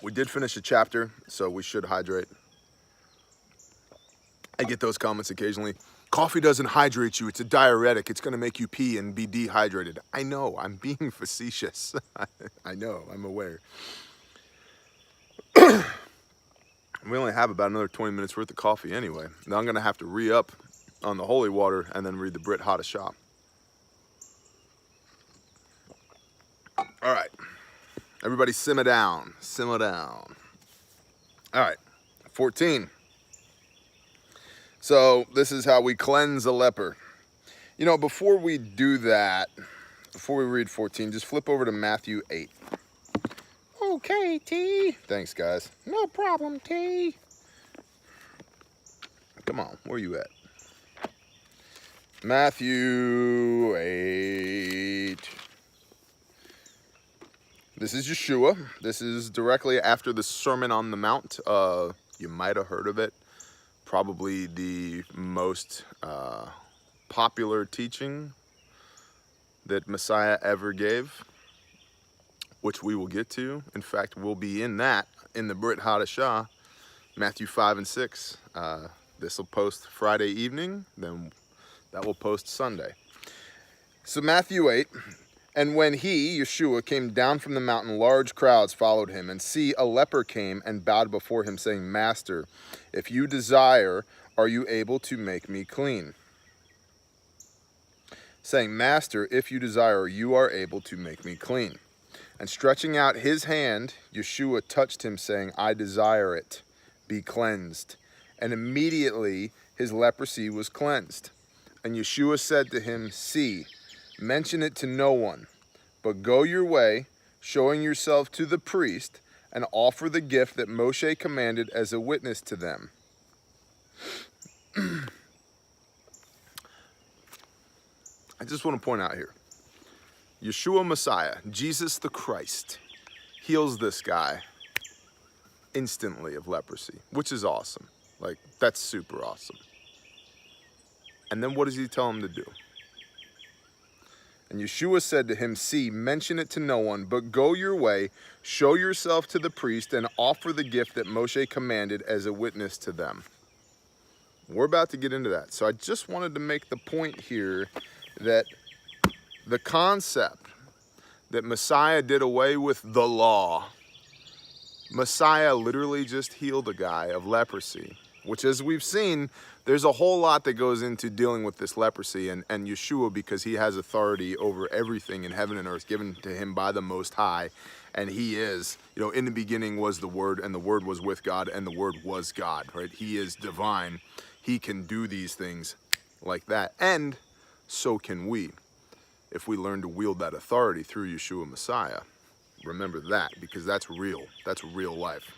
We did finish a chapter, so we should hydrate. I get those comments occasionally. Coffee doesn't hydrate you. It's a diuretic. It's going to make you pee and be dehydrated. I know. I'm being facetious. I know. I'm aware. We only have about another 20 minutes worth of coffee anyway. Now I'm going to have to re-up on the holy water and then read the Brit Hadashah. All right. Everybody simmer down. Simmer down. All right. 14. So this is how we cleanse a leper. You know, before we do that, before we read 14, just flip over to Matthew 8. Okay, T. Thanks, guys. No problem, T. Come on, where you at? Matthew 8. This is Yeshua. This is directly after the Sermon on the Mount. You might have heard of it. Probably the most popular teaching that Messiah ever gave, which we will get to. In fact, we'll be in that in the Brit Hadashah, Matthew 5 and 6. This will post Friday evening, then that will post Sunday. So Matthew 8, and when he, Yeshua, came down from the mountain, large crowds followed him, and see, a leper came and bowed before him, saying, Master, if you desire, are you able to make me clean? Saying, Master, if you desire, you are able to make me clean. And stretching out his hand, Yeshua touched him, saying, I desire it, be cleansed. And immediately his leprosy was cleansed. And Yeshua said to him, See, mention it to no one, but go your way, showing yourself to the priest, and offer the gift that Moshe commanded as a witness to them. I just want to point out here, Yeshua Messiah, Jesus the Christ, heals this guy instantly of leprosy, which is awesome. Like, that's super awesome. And then what does he tell him to do? And Yeshua said to him, See, mention it to no one, but go your way, show yourself to the priest, and offer the gift that Moshe commanded as a witness to them. We're about to get into that. So I just wanted to make the point here that the concept that Messiah did away with the law, Messiah literally just healed a guy of leprosy, which, as we've seen, there's a whole lot that goes into dealing with this leprosy, and Yeshua, because he has authority over everything in heaven and earth given to him by the Most High, and he is, you know, in the beginning was the Word, and the Word was with God, and the Word was God, right? He is divine. He can do these things like that, and so can we, if we learn to wield that authority through Yeshua Messiah. Remember that, because that's real. That's real life.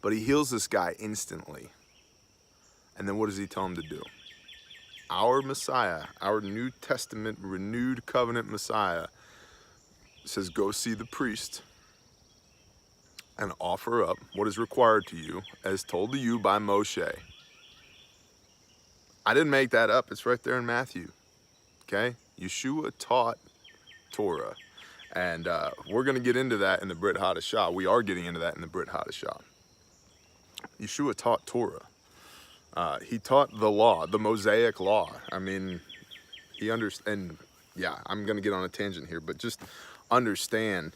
But he heals this guy instantly. And then what does he tell him to do? Our Messiah, our New Testament, renewed covenant Messiah, says, go see the priest and offer up what is required to you as told to you by Moshe. I didn't make that up. It's right there in Matthew. Okay? Yeshua taught Torah. And we're going to get into that in the Brit Hadashah. We are getting into that in the Brit Hadashah. Yeshua taught Torah. He taught the law, the Mosaic law. I mean, he understand. Yeah, I'm going to get on a tangent here, but just understand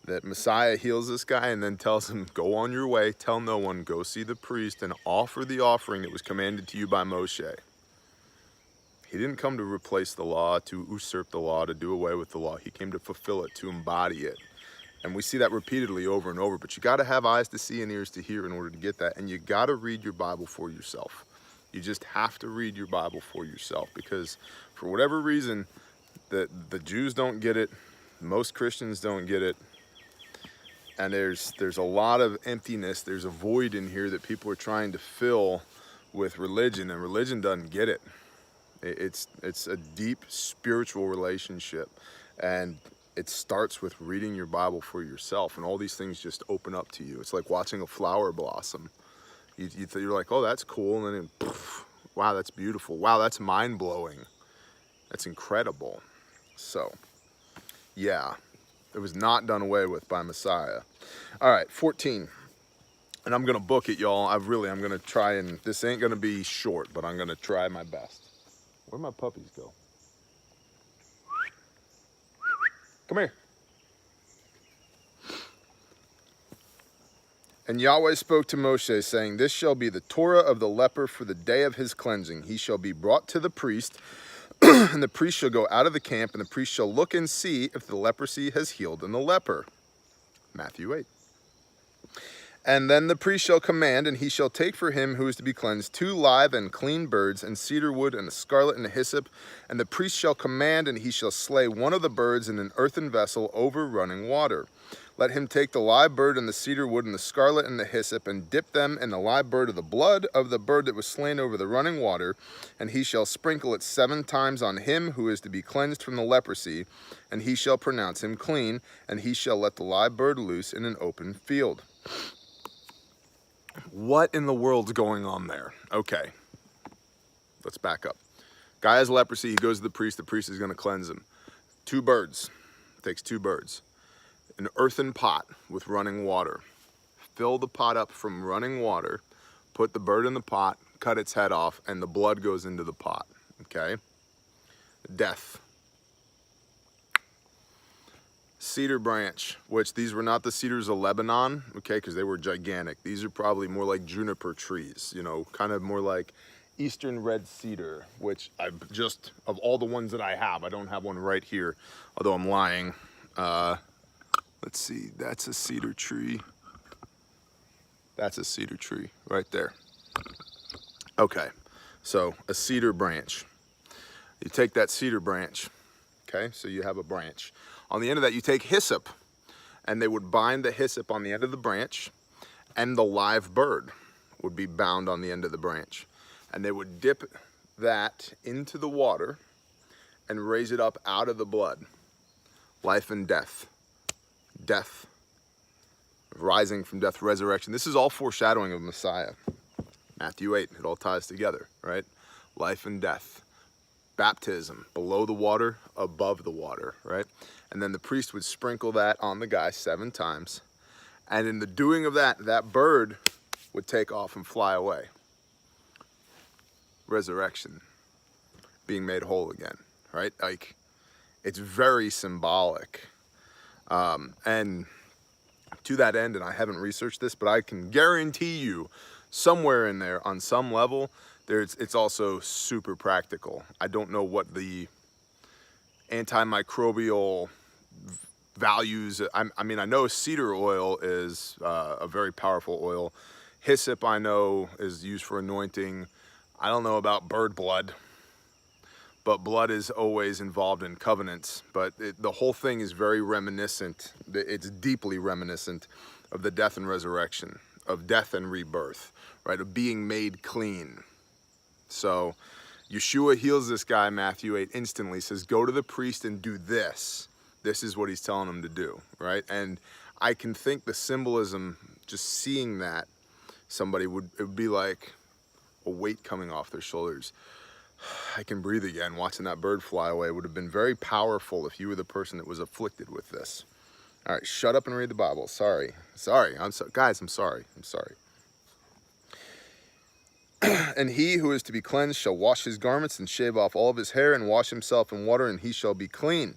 that Messiah heals this guy and then tells him, go on your way, tell no one, go see the priest and offer the offering that was commanded to you by Moshe. He didn't come to replace the law, to usurp the law, to do away with the law. He came to fulfill it, to embody it. And we see that repeatedly over and over, but you got to have eyes to see and ears to hear in order to get that. And you got to read your Bible for yourself. You just have to read your Bible for yourself, because for whatever reason, the Jews don't get it. Most Christians don't get it. And there's a lot of emptiness. There's a void in here that people are trying to fill with religion, and religion doesn't get it. It's a deep spiritual relationship, and it starts with reading your Bible for yourself, and all these things just open up to you. It's like watching a flower blossom. You're like, oh, that's cool, and then poof, wow, that's beautiful. Wow, that's mind-blowing. That's incredible. So, yeah, it was not done away with by Messiah. All right, 14. And I'm gonna book it, y'all. I'm gonna try, and this ain't gonna be short, but I'm gonna try my best. Where'd my puppies go? Come here. And Yahweh spoke to Moshe, saying, this shall be the Torah of the leper for the day of his cleansing. He shall be brought to the priest, and the priest shall go out of the camp, and the priest shall look and see if the leprosy has healed in the leper. Matthew 8. And then the priest shall command, and he shall take for him who is to be cleansed 2 live and clean birds, and cedar wood, and a scarlet, and a hyssop. And the priest shall command, and he shall slay one of the birds in an earthen vessel over running water. Let him take the live bird and the cedar wood and the scarlet and the hyssop, and dip them in the live bird of the blood of the bird that was slain over the running water. And he shall sprinkle it 7 times on him who is to be cleansed from the leprosy, and he shall pronounce him clean, and he shall let the live bird loose in an open field. What in the world's going on there? Okay, let's back up. Guy has leprosy, he goes to the priest is going to cleanse him. 2 birds, takes 2 birds. An earthen pot with running water. Fill the pot up from running water, put the bird in the pot, cut its head off, and the blood goes into the pot, okay? Death. Cedar branch, which these were not the cedars of Lebanon, okay, because they were gigantic. These are probably more like juniper trees, you know, kind of more like eastern red cedar, which I just, of all the ones that I have, I don't have one right here, although I'm lying. Let's see, that's a cedar tree. That's a cedar tree right there. Okay, so a cedar branch. You take that cedar branch, okay, so you have a branch. On the end of that, you take hyssop, and they would bind the hyssop on the end of the branch, and the live bird would be bound on the end of the branch. And they would dip that into the water and raise it up out of the blood. Life and death. Death. Rising from death, resurrection. This is all foreshadowing of Messiah. Matthew 8, it all ties together, right? Life and death. Baptism, below the water, above the water, right? And then the priest would sprinkle that on the guy 7 times. And in the doing of that, that bird would take off and fly away. Resurrection, being made whole again, right? Like, it's very symbolic. And to that end, and I haven't researched this, but I can guarantee you somewhere in there on some level, it's also super practical. I don't know what the antimicrobial values, I mean, I know cedar oil is a very powerful oil. Hyssop, I know, is used for anointing. I don't know about bird blood, but blood is always involved in covenants. But the whole thing is very reminiscent. It's deeply reminiscent of the death and resurrection, of death and rebirth, right? Of being made clean. So Yeshua heals this guy, Matthew 8, instantly, says, go to the priest and do this. This is what he's telling him to do, right? And I can think the symbolism, just seeing that, somebody it would be like a weight coming off their shoulders. I can breathe again. Watching that bird fly away would have been very powerful if you were the person that was afflicted with this. All right, shut up and read the Bible. Sorry. Guys, I'm sorry. And he who is to be cleansed shall wash his garments and shave off all of his hair and wash himself in water, and he shall be clean.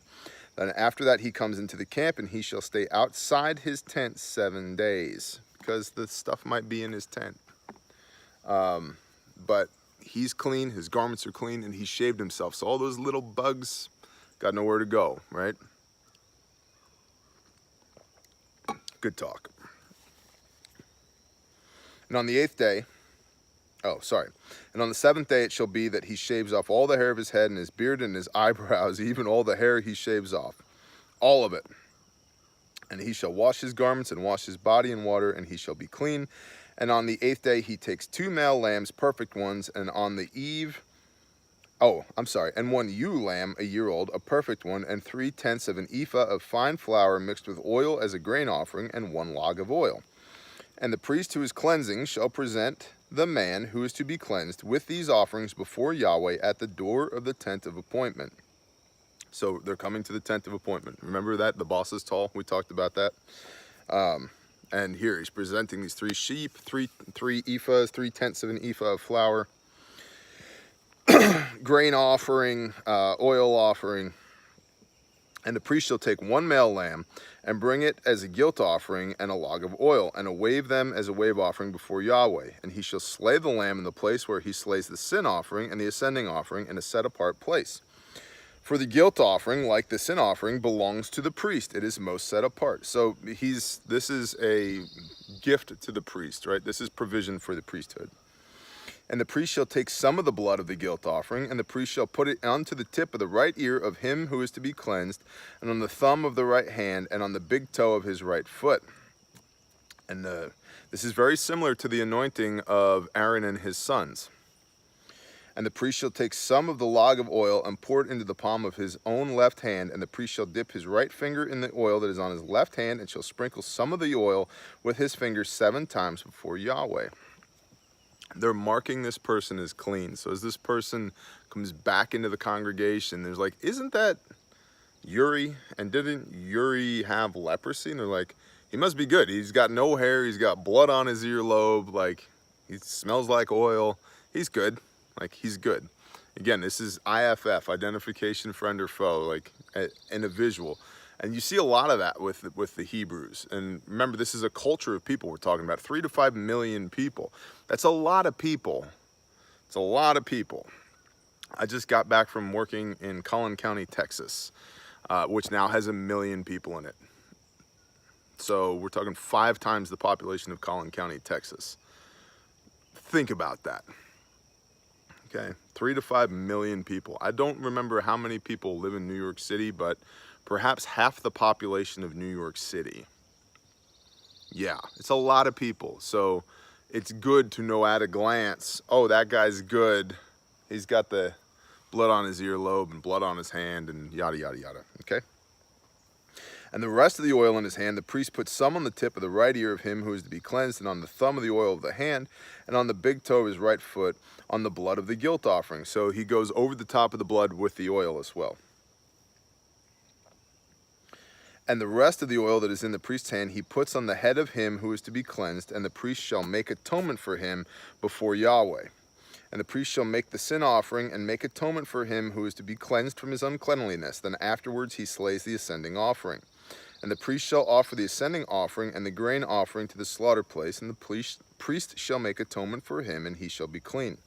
Then after that he comes into the camp, and he shall stay outside his tent 7 days, because the stuff might be in his tent. But he's clean, his garments are clean, and he shaved himself. So all those little bugs got nowhere to go, right? Good talk. And on the 8th day, and on the 7th day it shall be that he shaves off all the hair of his head and his beard and his eyebrows, even all the hair he shaves off, all of it. And he shall wash his garments and wash his body in water, and he shall be clean. And on the 8th day he takes 2 male lambs, perfect ones, and on the eve, and 1 ewe lamb, a year old, a perfect one, and 3/10 of an ephah of fine flour mixed with oil as a grain offering, and 1 log of oil. And the priest who is cleansing shall present the man who is to be cleansed with these offerings before Yahweh at the door of the tent of appointment. So they're coming to the tent of appointment. Remember that? The boss is tall. We talked about that. And here he's presenting these 3 sheep, three ephahs, 3/10 of an ephah of flour, grain offering, oil offering. And the priest shall take 1 male lamb and bring it as a guilt offering and a log of oil, and wave them as a wave offering before Yahweh. And he shall slay the lamb in the place where he slays the sin offering and the ascending offering in a set apart place. For the guilt offering, like the sin offering, belongs to the priest. It is most set apart. So this is a gift to the priest, right? This is provision for the priesthood. And the priest shall take some of the blood of the guilt offering, and the priest shall put it onto the tip of the right ear of him who is to be cleansed, and on the thumb of the right hand, and on the big toe of his right foot. And this is very similar to the anointing of Aaron and his sons. And the priest shall take some of the log of oil and pour it into the palm of his own left hand, and the priest shall dip his right finger in the oil that is on his left hand, and shall sprinkle some of the oil with his finger 7 times before Yahweh. They're marking this person as clean. So as this person comes back into the congregation, there's like, isn't that Uri? And didn't Uri have leprosy? And they're like, he must be good. He's got no hair. He's got blood on his earlobe. Like, he smells like oil. He's good. Like, he's good. Again, this is IFF, identification, friend or foe, like in a visual. And you see a lot of that with the Hebrews. And remember, this is a culture of people we're talking about, 3 to 5 million people. That's a lot of people. It's a lot of people. I just got back from working in Collin County, Texas, which now has 1 million people in it. So we're talking 5 times the population of Collin County, Texas. Think about that. Okay, 3 to 5 million people. I don't remember how many people live in New York City, but perhaps half the population of New York City. Yeah, it's a lot of people. So it's good to know at a glance, oh, that guy's good. He's got the blood on his earlobe and blood on his hand and yada, yada, yada, okay? And the rest of the oil in his hand, the priest puts some on the tip of the right ear of him who is to be cleansed, and on the thumb of the oil of the hand, and on the big toe of his right foot, on the blood of the guilt offering. So he goes over the top of the blood with the oil as well. And the rest of the oil that is in the priest's hand he puts on the head of him who is to be cleansed, and the priest shall make atonement for him before Yahweh. And the priest shall make the sin offering and make atonement for him who is to be cleansed from his uncleanliness. Then afterwards he slays the ascending offering. And the priest shall offer the ascending offering and the grain offering to the slaughter place, and the priest shall make atonement for him, and he shall be clean.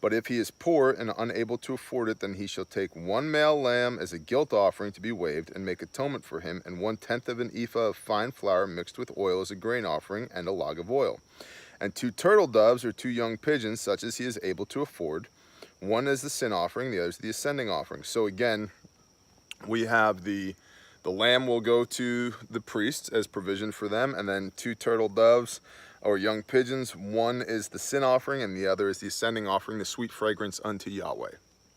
But if he is poor and unable to afford it, then he shall take 1 male lamb as a guilt offering to be waved, and make atonement for him, and 1/10 of an ephah of fine flour mixed with oil as a grain offering, and a log of oil. And 2 turtle doves or 2 young pigeons, such as he is able to afford. One is the sin offering, the other is the ascending offering. So again, we have the lamb will go to the priests as provision for them, and then 2 turtle doves or young pigeons. One is the sin offering, and the other is the ascending offering, the sweet fragrance unto Yahweh.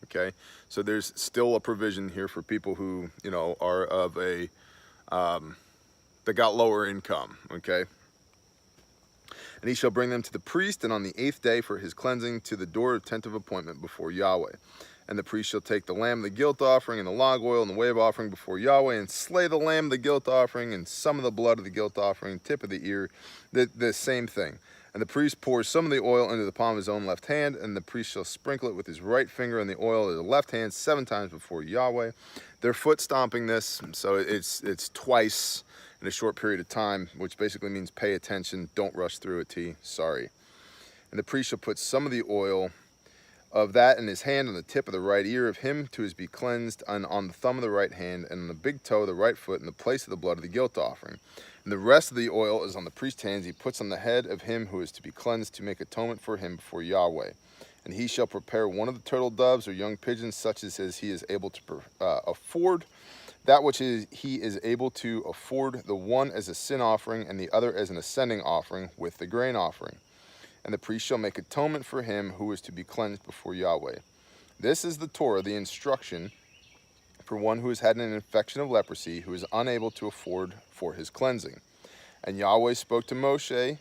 Okay, so there's still a provision here for people who, you know, are of a that got lower income. Okay. And he shall bring them to the priest, and on the 8th day for his cleansing to the door of tent of appointment before Yahweh. And the priest shall take the lamb, the guilt offering, and the log oil, and the wave offering before Yahweh, and slay the lamb, the guilt offering, and some of the blood of the guilt offering, tip of the ear, the same thing. And the priest pours some of the oil into the palm of his own left hand, and the priest shall sprinkle it with his right finger on the oil of the left hand 7 times before Yahweh. They're foot stomping this, so it's twice in a short period of time, which basically means pay attention, don't rush through it, T, sorry. And the priest shall put some of the oil of that in his hand on the tip of the right ear of him to his be cleansed, and on the thumb of the right hand, and on the big toe of the right foot, in the place of the blood of the guilt offering. And the rest of the oil is on the priest's hands. He puts on the head of him who is to be cleansed, to make atonement for him before Yahweh. And he shall prepare 1 of the turtle doves or young pigeons, such as he is able to afford. that which he is able to afford, the one as a sin offering and the other as an ascending offering with the grain offering. And the priest shall make atonement for him who is to be cleansed before Yahweh. This is the Torah, the instruction for one who has had an infection of leprosy, who is unable to afford for his cleansing. And Yahweh spoke to Moshe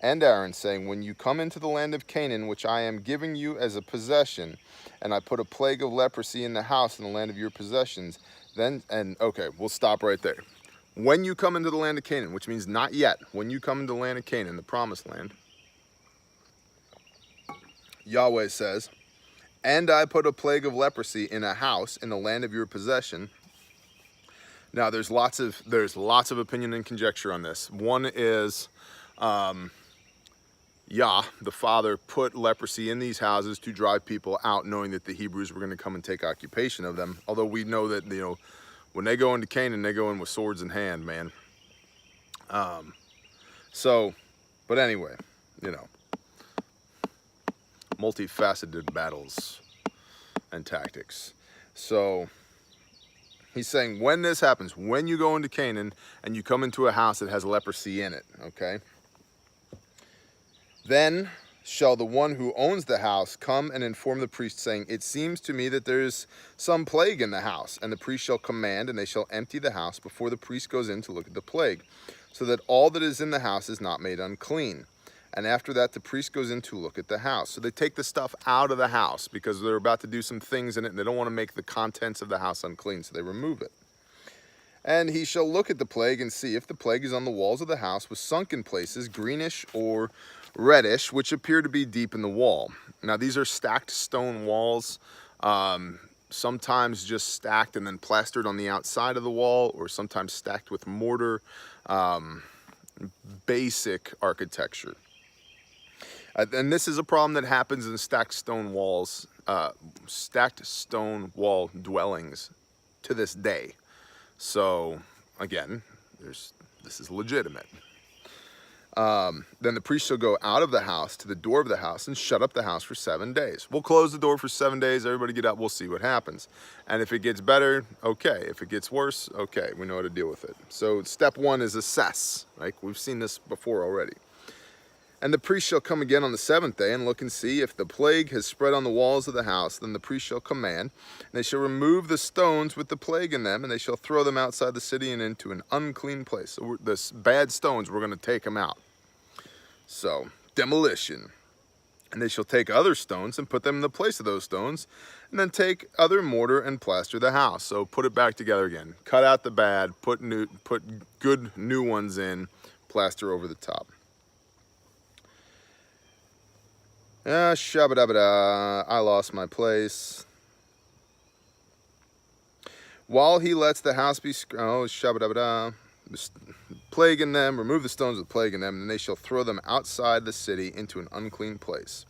and Aaron, saying, when you come into the land of Canaan, which I am giving you as a possession, and I put a plague of leprosy in the house in the land of your possessions, then, and okay, we'll stop right there. When you come into the land of Canaan, which means not yet, when you come into the land of Canaan, the promised land, Yahweh says, and I put a plague of leprosy in a house in the land of your possession. Now, there's lots of opinion and conjecture on this. One is, Yah, the Father, put leprosy in these houses to drive people out, knowing that the Hebrews were going to come and take occupation of them. Although we know that, when they go into Canaan, they go in with swords in hand, man. But anyway, multifaceted battles and tactics. So he's saying when this happens, when you go into Canaan and you come into a house that has leprosy in it, okay? Then shall the one who owns the house come and inform the priest, saying, it seems to me that there is some plague in the house. And the priest shall command, and they shall empty the house before the priest goes in to look at the plague, so that all that is in the house is not made unclean. And after that, the priest goes in to look at the house. So they take the stuff out of the house because they're about to do some things in it, and they don't want to make the contents of the house unclean, so they remove it. And he shall look at the plague and see if the plague is on the walls of the house with sunken places, greenish or reddish, which appear to be deep in the wall. Now, these are stacked stone walls, sometimes just stacked and then plastered on the outside of the wall, or sometimes stacked with mortar, basic architecture. And this is a problem that happens in stacked stone walls, stacked stone wall dwellings to this day. So again, this is legitimate. Then the priest shall go out of the house to the door of the house and shut up the house for 7 days. We'll close the door for 7 days. Everybody get out. We'll see what happens. And if it gets better, okay. If it gets worse, okay. We know how to deal with it. So step one is assess. Right? We've seen this before already. And the priest shall come again on the 7th day and look and see if the plague has spread on the walls of the house. Then the priest shall command, and they shall remove the stones with the plague in them, and they shall throw them outside the city and into an unclean place. So the bad stones, we're going to take them out. So, demolition. And they shall take other stones and put them in the place of those stones, and then take other mortar and plaster the house. So put it back together again. Cut out the bad, put good new ones in, plaster over the top. Shabba-dabba-da, I lost my place. While he lets the house be, shabba-dabba-da, plague in them, remove the stones with plague in them, and they shall throw them outside the city into an unclean place.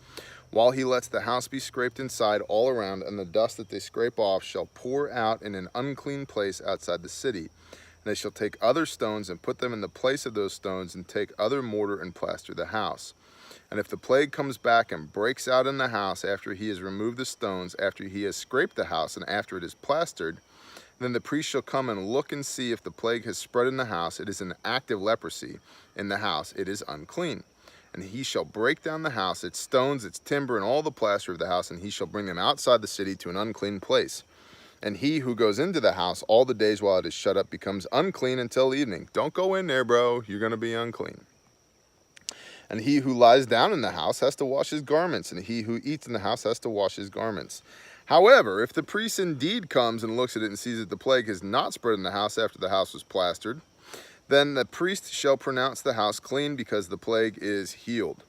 While he lets the house be scraped inside all around, and the dust that they scrape off shall pour out in an unclean place outside the city. And they shall take other stones and put them in the place of those stones, and take other mortar and plaster the house. And if the plague comes back and breaks out in the house after he has removed the stones, after he has scraped the house, and after it is plastered, then the priest shall come and look and see if the plague has spread in the house. It is an active leprosy in the house. It is unclean. And he shall break down the house, its stones, its timber, and all the plaster of the house, and he shall bring them outside the city to an unclean place. And he who goes into the house all the days while it is shut up becomes unclean until evening. Don't go in there, bro. You're going to be unclean. And he who lies down in the house has to wash his garments, and he who eats in the house has to wash his garments. However, if the priest indeed comes and looks at it and sees that the plague has not spread in the house after the house was plastered, then the priest shall pronounce the house clean because the plague is healed.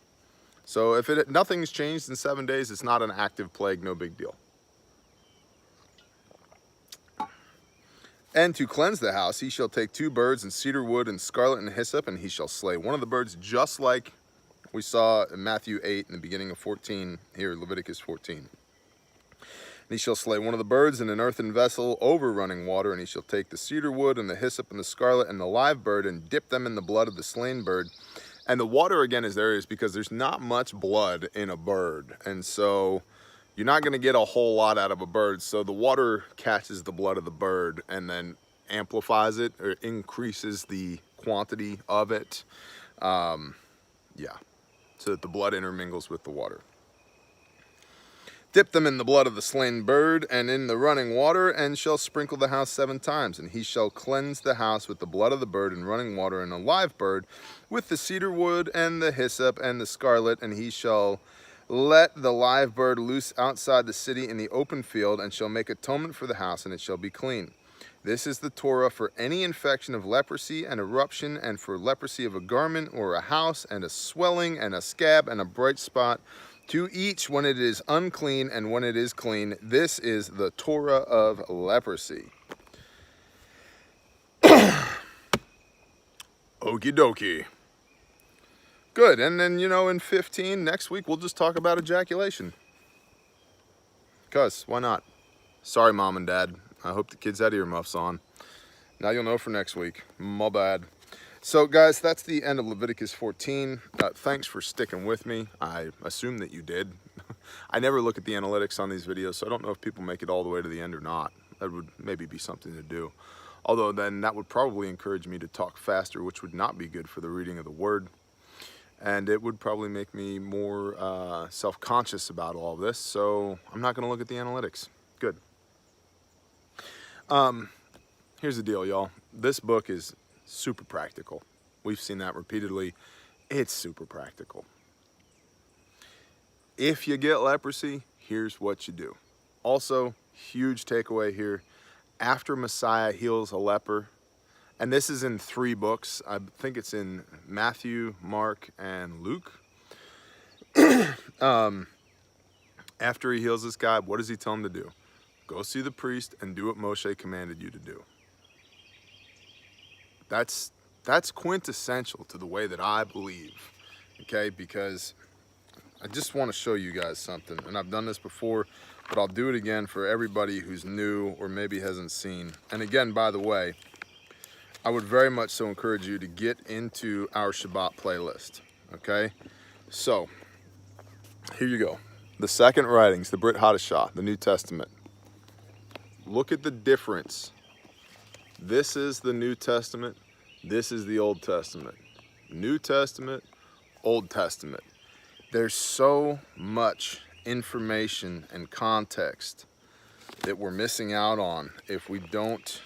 So if nothing's changed in 7 days, it's not an active plague, no big deal. And to cleanse the house, he shall take 2 birds and cedar wood and scarlet and hyssop, and he shall slay one of the birds just like we saw in Matthew 8 in the beginning of 14, here Leviticus 14. And he shall slay one of the birds in an earthen vessel over running water, and he shall take the cedar wood and the hyssop and the scarlet and the live bird and dip them in the blood of the slain bird. And the water again is there is because there's not much blood in a bird. And so you're not going to get a whole lot out of a bird. So the water catches the blood of the bird, and then amplifies it or increases the quantity of it. Yeah, so that the blood intermingles with the water. Dip them in the blood of the slain bird and in the running water, and shall sprinkle the house 7 times. And he shall cleanse the house with the blood of the bird and running water and a live bird, with the cedar wood and the hyssop and the scarlet. And he shall let the live bird loose outside the city in the open field, and shall make atonement for the house, and it shall be clean. This is the Torah for any infection of leprosy and eruption, and for leprosy of a garment or a house, and a swelling and a scab and a bright spot, to each when it is unclean and when it is clean. This is the Torah of leprosy. Okie dokie. Good, and then, you know, in 15, next week, we'll just talk about ejaculation. Because, why not? Sorry, Mom and Dad. I hope the kids had earmuffs on. Now you'll know for next week. My bad. So, guys, that's the end of Leviticus 14. Thanks for sticking with me. I assume that you did. I never look at the analytics on these videos, so I don't know if people make it all the way to the end or not. That would maybe be something to do. Although then that would probably encourage me to talk faster, which would not be good for the reading of the word. And it would probably make me more self-conscious about all of this. So I'm not going to look at the analytics. Good. Here's the deal, y'all. This book is super practical. We've seen that repeatedly. It's super practical. If you get leprosy, here's what you do. Also, huge takeaway here. After Messiah heals a leper, and this is in 3 books. I think it's in Matthew, Mark, and Luke. After he heals this guy, what does he tell him to do? Go see the priest and do what Moshe commanded you to do. That's quintessential to the way that I believe, okay? Because I just want to show you guys something, and I've done this before, but I'll do it again for everybody who's new or maybe hasn't seen. And again, by the way, I would very much so encourage you to get into our Shabbat playlist, okay? So, here you go. The second writings, the Brit Hadashah, the New Testament. Look at the difference. This is the New Testament. This is the Old Testament. New Testament, Old Testament. There's so much information and context that we're missing out on if we don't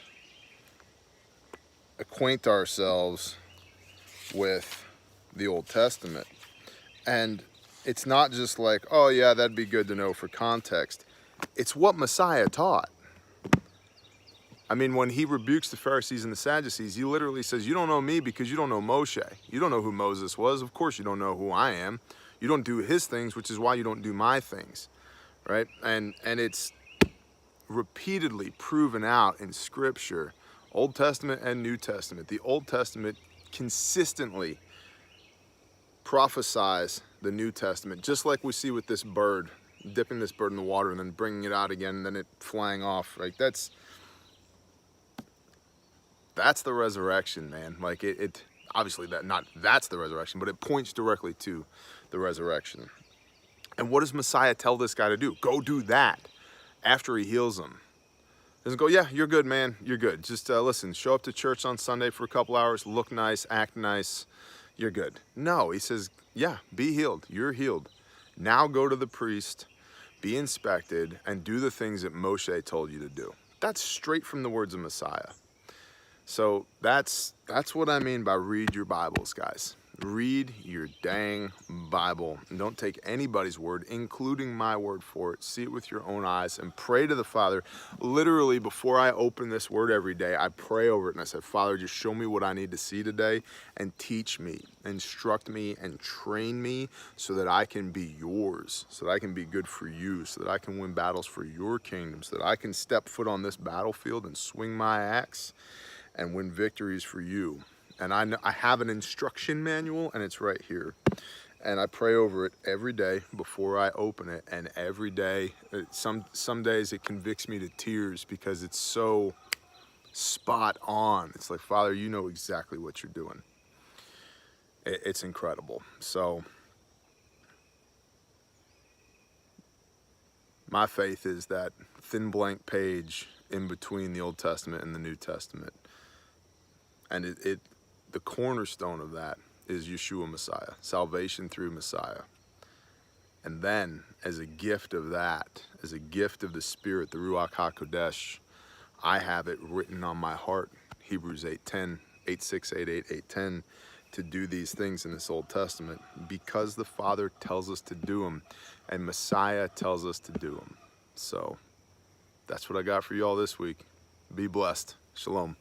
acquaint ourselves with the Old Testament. And it's not just like, oh yeah, that'd be good to know for context. It's what Messiah taught. I mean, when he rebukes the Pharisees and the Sadducees, he literally says, you don't know me because you don't know Moshe. You don't know who Moses was. Of course you don't know who I am. You don't do his things, which is why you don't do my things, right? And it's repeatedly proven out in Scripture, Old Testament and New Testament. The Old Testament consistently prophesies the New Testament, just like we see with this bird, dipping this bird in the water and then bringing it out again and then it flying off, right? That's the resurrection, man. Like it obviously that's the resurrection, but it points directly to the resurrection. And what does Messiah tell this guy to do? Go do that after he heals him. Doesn't go, yeah, you're good, man. You're good. Just listen, show up to church on Sunday for a couple hours, look nice, act nice. You're good. No, he says, yeah, be healed. You're healed. Now go to the priest, be inspected, and do the things that Moshe told you to do. That's straight from the words of Messiah. So that's what I mean by read your Bibles, guys. Read your dang Bible and don't take anybody's word, including my word for it. See it with your own eyes and pray to the Father. Literally, before I open this word every day, I pray over it and I said, Father, just show me what I need to see today and teach me, instruct me, and train me so that I can be yours, so that I can be good for you, so that I can win battles for your kingdom, so that I can step foot on this battlefield and swing my axe and win victories for you. And I have an instruction manual, and it's right here. And I pray over it every day before I open it. And every day, some days it convicts me to tears because it's so spot on. It's like, Father, you know exactly what you're doing. It's incredible. So my faith is that thin blank page in between the Old Testament and the New Testament. And the cornerstone of that is Yeshua Messiah, salvation through Messiah. And then, as a gift of that, as a gift of the Spirit, the Ruach HaKodesh, I have it written on my heart, Hebrews 8:10, 8:6, 8:8, 8:10, to do these things in this Old Testament because the Father tells us to do them and Messiah tells us to do them. So that's what I got for you all this week. Be blessed. Shalom.